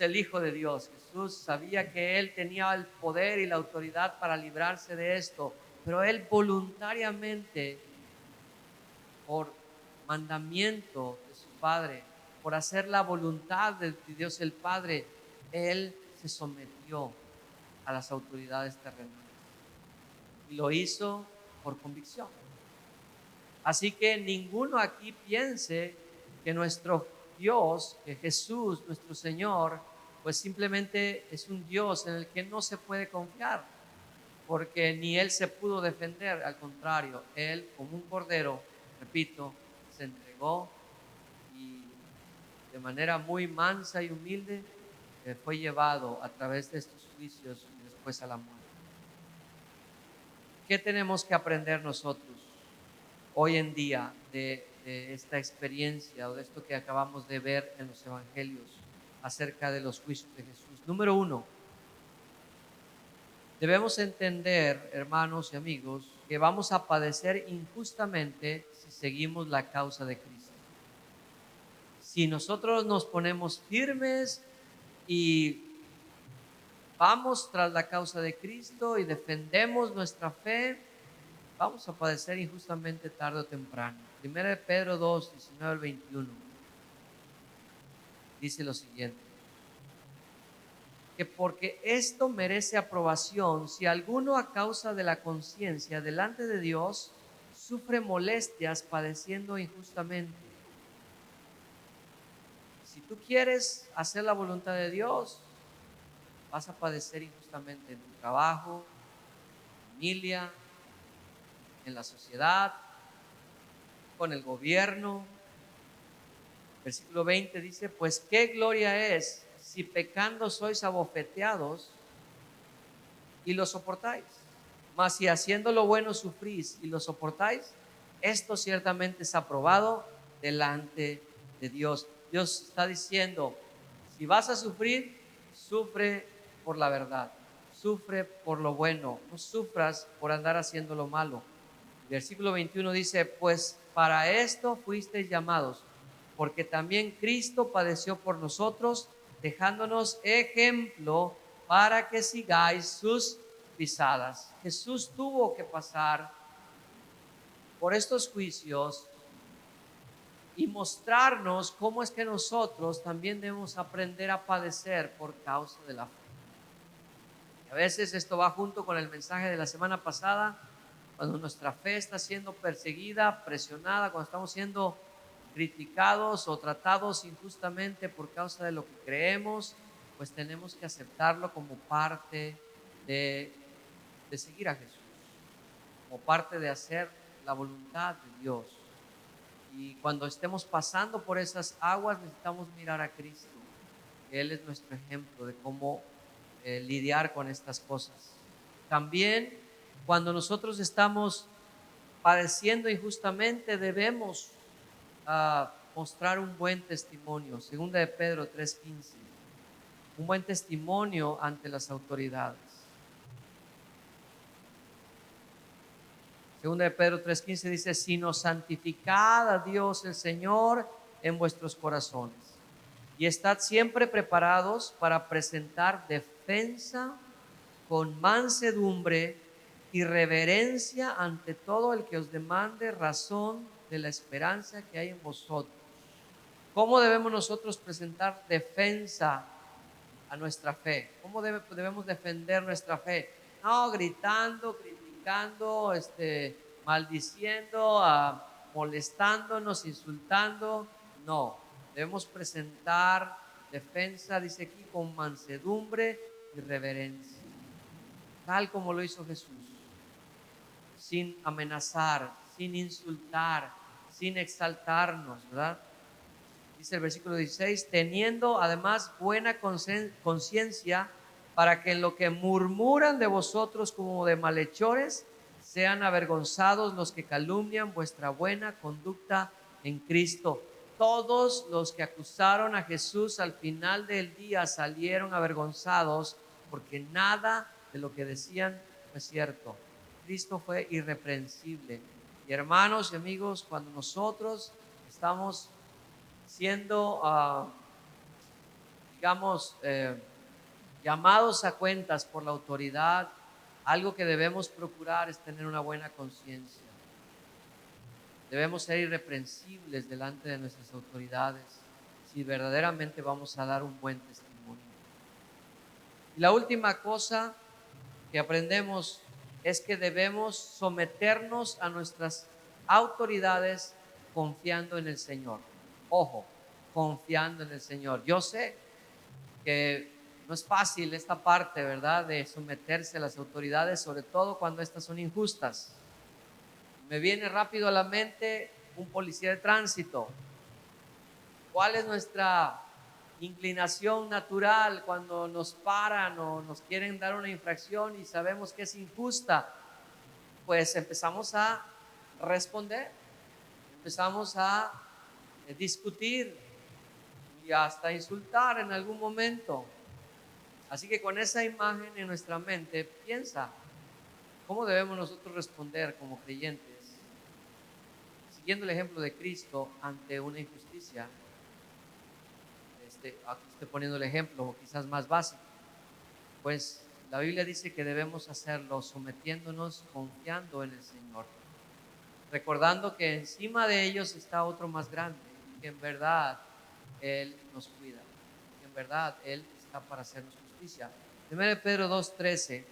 el Hijo de Dios. Jesús sabía que Él tenía el poder y la autoridad para librarse de esto, pero Él voluntariamente, por mandamiento de su Padre, por hacer la voluntad de Dios el Padre, Él se sometió a las autoridades terrenales y lo hizo por convicción. Así que ninguno aquí piense que nuestro Dios, que Jesús, nuestro Señor, pues simplemente es un Dios en el que no se puede confiar, porque ni Él se pudo defender. Al contrario, Él, como un cordero, repito, se entregó y de manera muy mansa y humilde fue llevado a través de estos juicios y después a la muerte. ¿Qué tenemos que aprender nosotros hoy en día de esta experiencia o de esto que acabamos de ver en los evangelios acerca de los juicios de Jesús? Número 1, debemos entender, hermanos y amigos, que vamos a padecer injustamente si seguimos la causa de Cristo. Si nosotros nos ponemos firmes y vamos tras la causa de Cristo y defendemos nuestra fe, vamos a padecer injustamente tarde o temprano. Primera de Pedro 2:19-21 dice lo siguiente: que porque esto merece aprobación, si alguno a causa de la conciencia delante de Dios sufre molestias padeciendo injustamente. Si tú quieres hacer la voluntad de Dios, vas a padecer injustamente en tu trabajo, en tu familia, en la sociedad, con el gobierno. Versículo 20 dice, pues qué gloria es si pecando sois abofeteados y lo soportáis. Mas si haciendo lo bueno sufrís y lo soportáis, esto ciertamente es aprobado delante de Dios. Dios está diciendo, si vas a sufrir, sufre por la verdad, sufre por lo bueno, no sufras por andar haciendo lo malo. Versículo 21 dice, pues para esto fuisteis llamados, porque también Cristo padeció por nosotros, dejándonos ejemplo para que sigáis sus pisadas. Jesús tuvo que pasar por estos juicios y mostrarnos cómo es que nosotros también debemos aprender a padecer por causa de la fe. A veces esto va junto con el mensaje de la semana pasada, cuando nuestra fe está siendo perseguida, presionada, cuando estamos siendo criticados o tratados injustamente por causa de lo que creemos, pues tenemos que aceptarlo como parte de seguir a Jesús, como parte de hacer la voluntad de Dios. Y cuando estemos pasando por esas aguas, necesitamos mirar a Cristo. Él es nuestro ejemplo de cómo lidiar con estas cosas. También cuando nosotros estamos padeciendo injustamente, debemos mostrar un buen testimonio. Segunda de Pedro 3:15. Un buen testimonio ante las autoridades. Segunda de Pedro 3:15 dice, sino santificad a Dios el Señor en vuestros corazones y estad siempre preparados para presentar defensa con mansedumbre y reverencia ante todo el que os demande razón de la esperanza que hay en vosotros. ¿Cómo debemos nosotros presentar defensa a nuestra fe? ¿Cómo debemos defender nuestra fe? No gritando, criticando, maldiciendo, molestándonos, insultando. No, debemos presentar defensa, dice aquí, con mansedumbre y reverencia, tal como lo hizo Jesús, sin amenazar, sin insultar, sin exaltarnos, ¿verdad? Dice el versículo 16, teniendo además buena conciencia, para que en lo que murmuran de vosotros como de malhechores, sean avergonzados los que calumnian vuestra buena conducta en Cristo. Todos los que acusaron a Jesús al final del día salieron avergonzados, porque nada de lo que decían fue cierto. Cristo fue irreprensible. Y hermanos y amigos, cuando nosotros estamos siendo, llamados a cuentas por la autoridad, algo que debemos procurar es tener una buena conciencia. Debemos ser irreprensibles delante de nuestras autoridades si verdaderamente vamos a dar un buen testimonio. Y la última cosa que aprendemos es que debemos someternos a nuestras autoridades confiando en el Señor. Ojo, confiando en el Señor. Yo sé que no es fácil esta parte, ¿verdad?, de someterse a las autoridades, sobre todo cuando estas son injustas. Me viene rápido a la mente un policía de tránsito. ¿Cuál es nuestra inclinación natural cuando nos paran o nos quieren dar una infracción y sabemos que es injusta? Pues empezamos a responder, empezamos a discutir y hasta insultar en algún momento. Así que con esa imagen en nuestra mente, piensa cómo debemos nosotros responder como creyentes, siguiendo el ejemplo de Cristo ante una injusticia. Aquí estoy poniendo el ejemplo quizás más básico. Pues la Biblia dice que debemos hacerlo sometiéndonos, confiando en el Señor, recordando que encima de ellos está otro más grande, que en verdad Él nos cuida, que en verdad Él está para hacernos justicia. 1 Pedro 2:13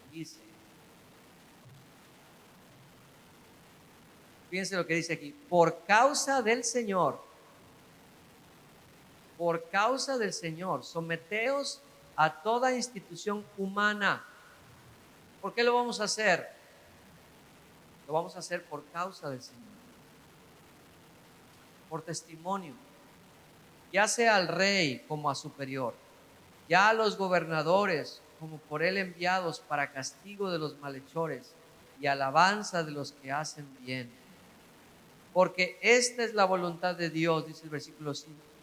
dice, fíjense lo que dice aquí, por causa del Señor, someteos a toda institución humana. ¿Por qué lo vamos a hacer? Lo vamos a hacer por causa del Señor, por testimonio, ya sea al rey como a superior, ya a los gobernadores como por él enviados para castigo de los malhechores y alabanza de los que hacen bien. Porque esta es la voluntad de Dios, dice el versículo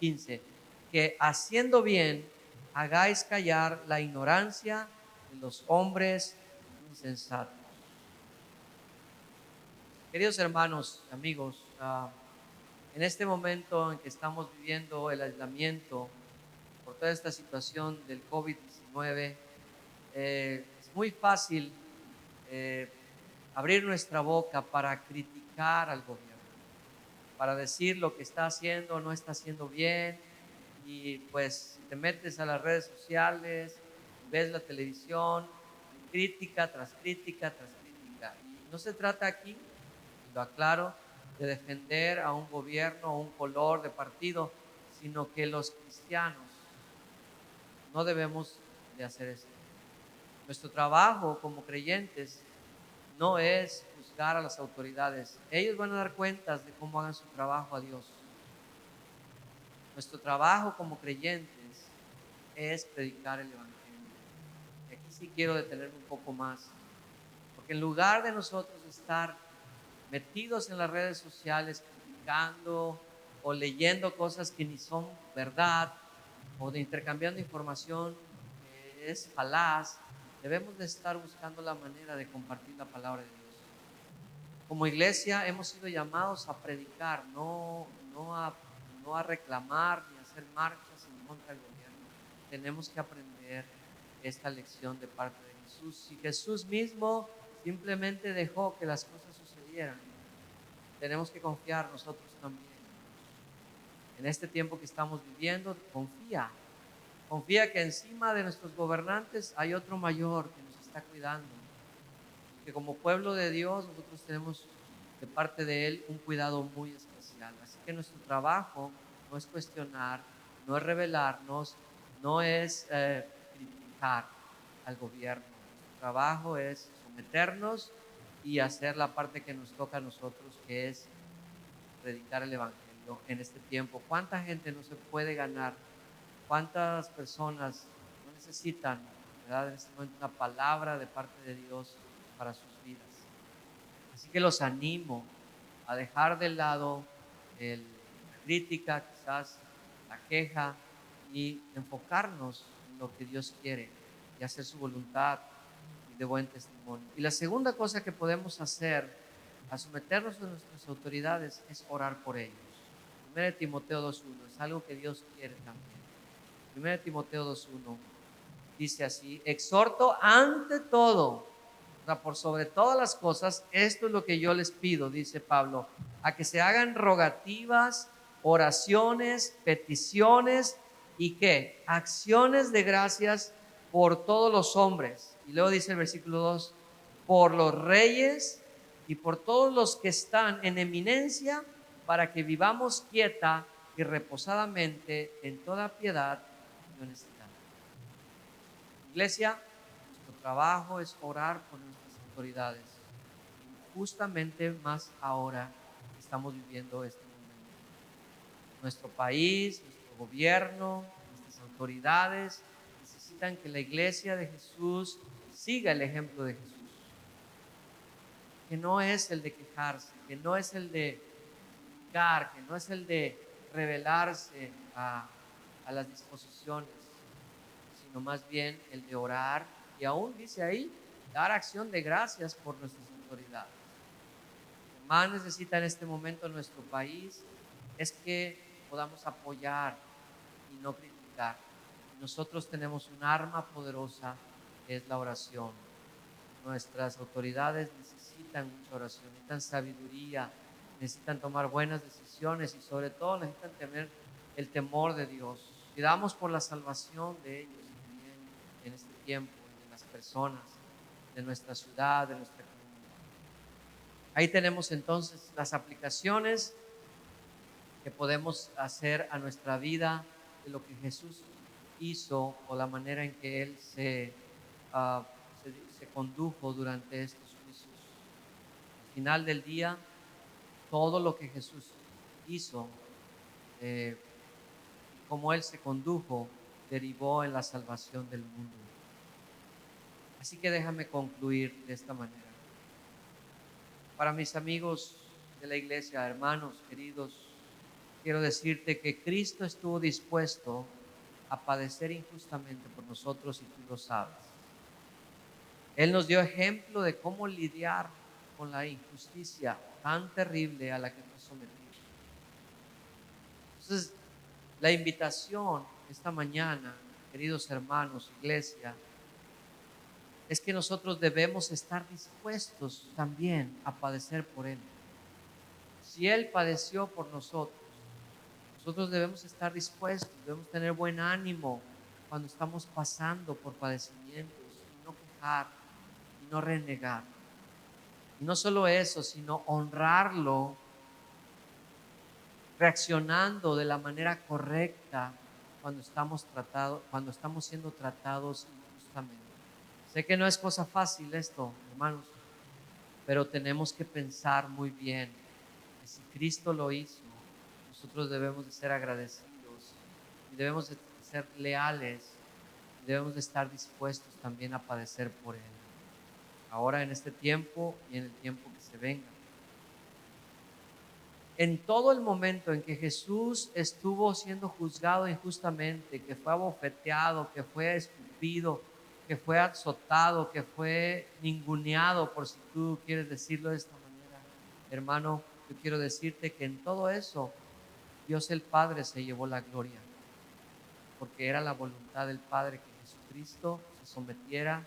15, que haciendo bien hagáis callar la ignorancia de los hombres insensatos. Queridos hermanos, amigos, en este momento en que estamos viviendo el aislamiento por toda esta situación del COVID-19, es muy fácil abrir nuestra boca para criticar al gobierno, para decir lo que está haciendo o no está haciendo bien. Y pues si te metes a las redes sociales, ves la televisión, crítica tras crítica tras crítica. Y no se trata aquí, lo aclaro, de defender a un gobierno o un color de partido, sino que los cristianos no debemos de hacer esto. Nuestro trabajo como creyentes no es juzgar a las autoridades. Ellos van a dar cuentas de cómo hagan su trabajo a Dios. Nuestro trabajo como creyentes es predicar el evangelio. Y aquí sí quiero detenerme un poco más, porque en lugar de nosotros estar metidos en las redes sociales criticando o leyendo cosas que ni son verdad o de intercambiando información que es falaz, debemos de estar buscando la manera de compartir la palabra de Dios. Como iglesia hemos sido llamados a predicar, no a reclamar ni a hacer marchas en contra del gobierno. Tenemos que aprender esta lección de parte de Jesús. Si Jesús mismo simplemente dejó que las cosas sucedieran, tenemos que confiar nosotros también. En este tiempo que estamos viviendo, confía que encima de nuestros gobernantes hay otro mayor que nos está cuidando, que como pueblo de Dios nosotros tenemos de parte de Él un cuidado muy especial. Así que nuestro trabajo no es cuestionar, no es rebelarnos, no es criticar al gobierno. Nuestro trabajo es someternos y hacer la parte que nos toca a nosotros, que es predicar el evangelio en este tiempo. ¿Cuánta gente no se puede ganar? ¿Cuántas personas no necesitan, ¿verdad?, en este momento una palabra de parte de Dios para sus vidas? Así que los animo a dejar de lado la crítica, quizás la queja, y enfocarnos en lo que Dios quiere y hacer su voluntad y de buen testimonio. Y la segunda cosa que podemos hacer al someternos a nuestras autoridades es orar por ellos. 1 Timoteo 2:1 es algo que Dios quiere también. 1 Timoteo 2:1 dice así: exhorto ante todo, o sea, por sobre todas las cosas, esto es lo que yo les pido, dice Pablo, a que se hagan rogativas, oraciones, peticiones y ¿qué? Acciones de gracias por todos los hombres. Y luego dice el versículo 2, por los reyes y por todos los que están en eminencia, para que vivamos quieta y reposadamente en toda piedad y honestidad. Iglesia, nuestro trabajo es orar por nuestras autoridades, justamente más ahora que estamos viviendo este momento. Nuestro país, nuestro gobierno, nuestras autoridades necesitan que la iglesia de Jesús siga el ejemplo de Jesús, que no es el de quejarse, que no es el de criticar, que no es el de rebelarse a las disposiciones, sino más bien el de orar, y aún dice ahí, dar acción de gracias por nuestras autoridades. Lo que más necesita en este momento nuestro país es que podamos apoyar y no criticar. Nosotros tenemos un arma poderosa, que es la oración. Nuestras autoridades necesitan mucha oración, necesitan sabiduría, necesitan tomar buenas decisiones y sobre todo necesitan tener el temor de Dios. Pidamos por la salvación de ellos también en este tiempo, de las personas, de nuestra ciudad, de nuestra comunidad. Ahí tenemos entonces las aplicaciones que podemos hacer a nuestra vida de lo que Jesús hizo o la manera en que Él se condujo durante estos juicios. Al final del día, todo lo que Jesús hizo, como Él se condujo, derivó en la salvación del mundo. Así que déjame concluir de esta manera. Para mis amigos de la iglesia, hermanos queridos, quiero decirte que Cristo estuvo dispuesto a padecer injustamente por nosotros y tú lo sabes. Él nos dio ejemplo de cómo lidiar con la injusticia tan terrible a la que nos sometimos. Entonces, la invitación esta mañana, queridos hermanos, iglesia, es que nosotros debemos estar dispuestos también a padecer por Él. Si Él padeció por nosotros, nosotros debemos estar dispuestos, debemos tener buen ánimo cuando estamos pasando por padecimientos, y no quejar y no renegar. Y no solo eso, sino honrarlo, reaccionando de la manera correcta cuando estamos siendo tratados injustamente. Sé que no es cosa fácil esto, hermanos, pero tenemos que pensar muy bien que si Cristo lo hizo, nosotros debemos de ser agradecidos y debemos de ser leales y debemos de estar dispuestos también a padecer por Él, ahora en este tiempo y en el tiempo que se venga. En todo el momento en que Jesús estuvo siendo juzgado injustamente, que fue abofeteado, que fue escupido, que fue azotado, que fue ninguneado, por si tú quieres decirlo de esta manera, hermano, yo quiero decirte que en todo eso Dios el Padre se llevó la gloria, porque era la voluntad del Padre que Jesucristo se sometiera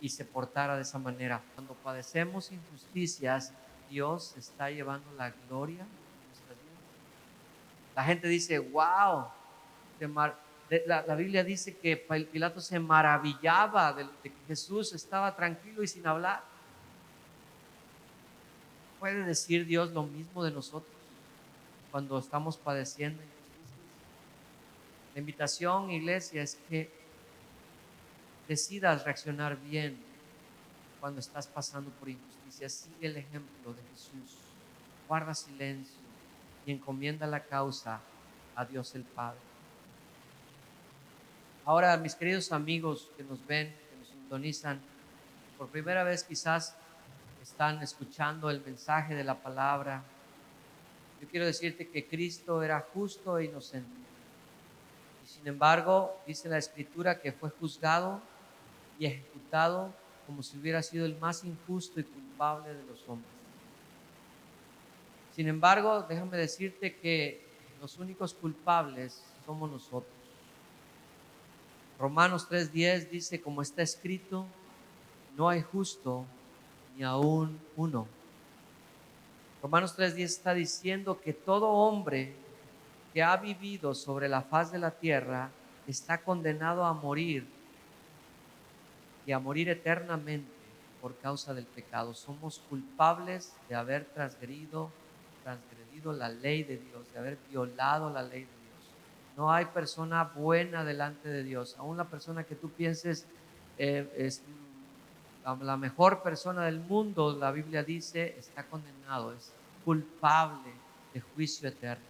y se portara de esa manera. Cuando padecemos injusticias, Dios está llevando la gloria en nuestras vidas. La gente dice, wow, la Biblia dice que Pilato se maravillaba de que Jesús estaba tranquilo y sin hablar. ¿Puede decir Dios lo mismo de nosotros cuando estamos padeciendo injusticias? La invitación, iglesia, es que decidas reaccionar bien cuando estás pasando por injusticia. Sigue el ejemplo de Jesús, guarda silencio y encomienda la causa a Dios el Padre. Ahora, mis queridos amigos que nos ven, que nos sintonizan, por primera vez quizás están escuchando el mensaje de la palabra, yo quiero decirte que Cristo era justo e inocente. Y sin embargo, dice la Escritura que fue juzgado y ejecutado como si hubiera sido el más injusto y culpable de los hombres. Sin embargo, déjame decirte que los únicos culpables somos nosotros. Romanos 3:10 dice, como está escrito, no hay justo ni aún uno. Romanos 3:10 está diciendo que todo hombre que ha vivido sobre la faz de la tierra está condenado a morir y a morir eternamente por causa del pecado. Somos culpables de haber transgredido la ley de Dios, de haber violado la ley de Dios. No hay persona buena delante de Dios. Aún la persona que tú pienses es la mejor persona del mundo, la Biblia dice, está condenado, es culpable de juicio eterno.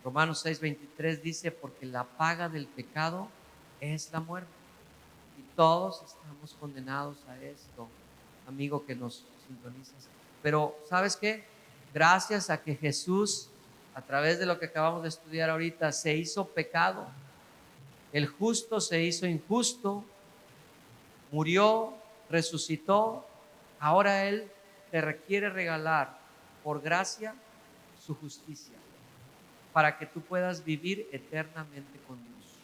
Romanos 6:23 dice, porque la paga del pecado es la muerte. Y todos estamos condenados a esto, amigo que nos sintonizas. Pero, ¿sabes qué? Gracias a que Jesús, a través de lo que acabamos de estudiar ahorita, se hizo pecado, el justo se hizo injusto, murió, resucitó, ahora Él te requiere regalar por gracia su justicia para que tú puedas vivir eternamente con Dios.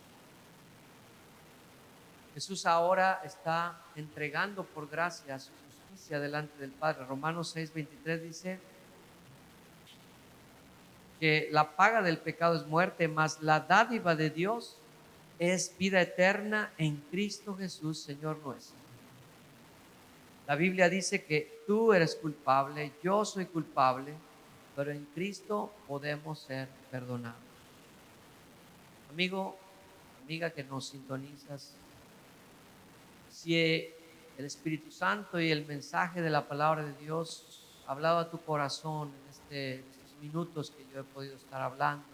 Jesús ahora está entregando por gracia su justicia delante del Padre. Romanos 6:23 dice, que la paga del pecado es muerte, mas la dádiva de Dios es vida eterna en Cristo Jesús, Señor nuestro. La Biblia dice que tú eres culpable, yo soy culpable, pero en Cristo podemos ser perdonados. Amigo, amiga que nos sintonizas, si el Espíritu Santo y el mensaje de la palabra de Dios ha hablado a tu corazón en estos minutos que yo he podido estar hablando,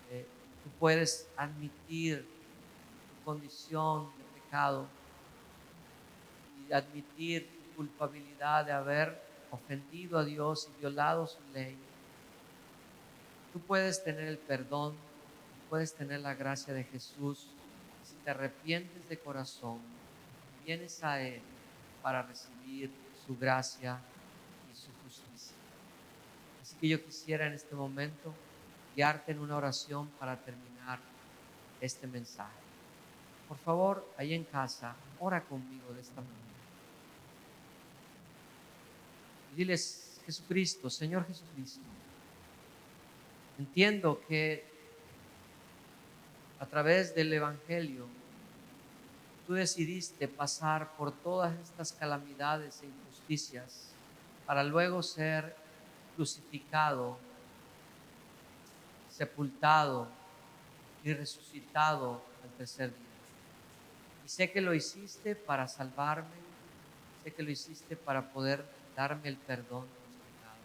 tú puedes admitir tu condición de pecado y admitir tu culpabilidad de haber ofendido a Dios y violado su ley. Tú puedes tener el perdón, puedes tener la gracia de Jesús si te arrepientes de corazón, vienes a Él para recibir su gracia y su justicia. Así que yo quisiera en este momento guiarte en una oración para terminar este mensaje. Por favor, ahí en casa, ora conmigo de esta manera. Y diles: Jesucristo, Señor Jesucristo, entiendo que a través del Evangelio tú decidiste pasar por todas estas calamidades e injusticias para luego ser crucificado, sepultado y resucitado al tercer día. Y sé que lo hiciste para salvarme, sé que lo hiciste para poder darme el perdón de mis pecados.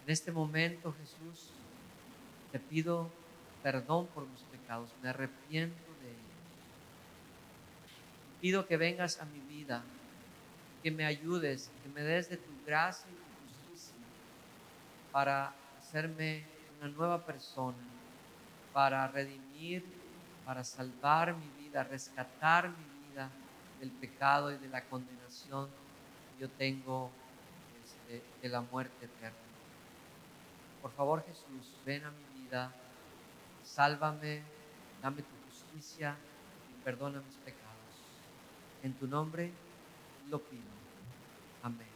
En este momento, Jesús, te pido perdón por mis pecados, me arrepiento de ellos. Pido que vengas a mi vida, que me ayudes, que me des de tu gracia y tu justicia para hacerme una nueva persona, para redimir, para salvar mi vida, rescatar mi vida del pecado y de la condenación que yo tengo de la muerte eterna. Por favor, Jesús, ven a mi vida, sálvame, dame tu justicia y perdona mis pecados. En tu nombre lo pido. Amén.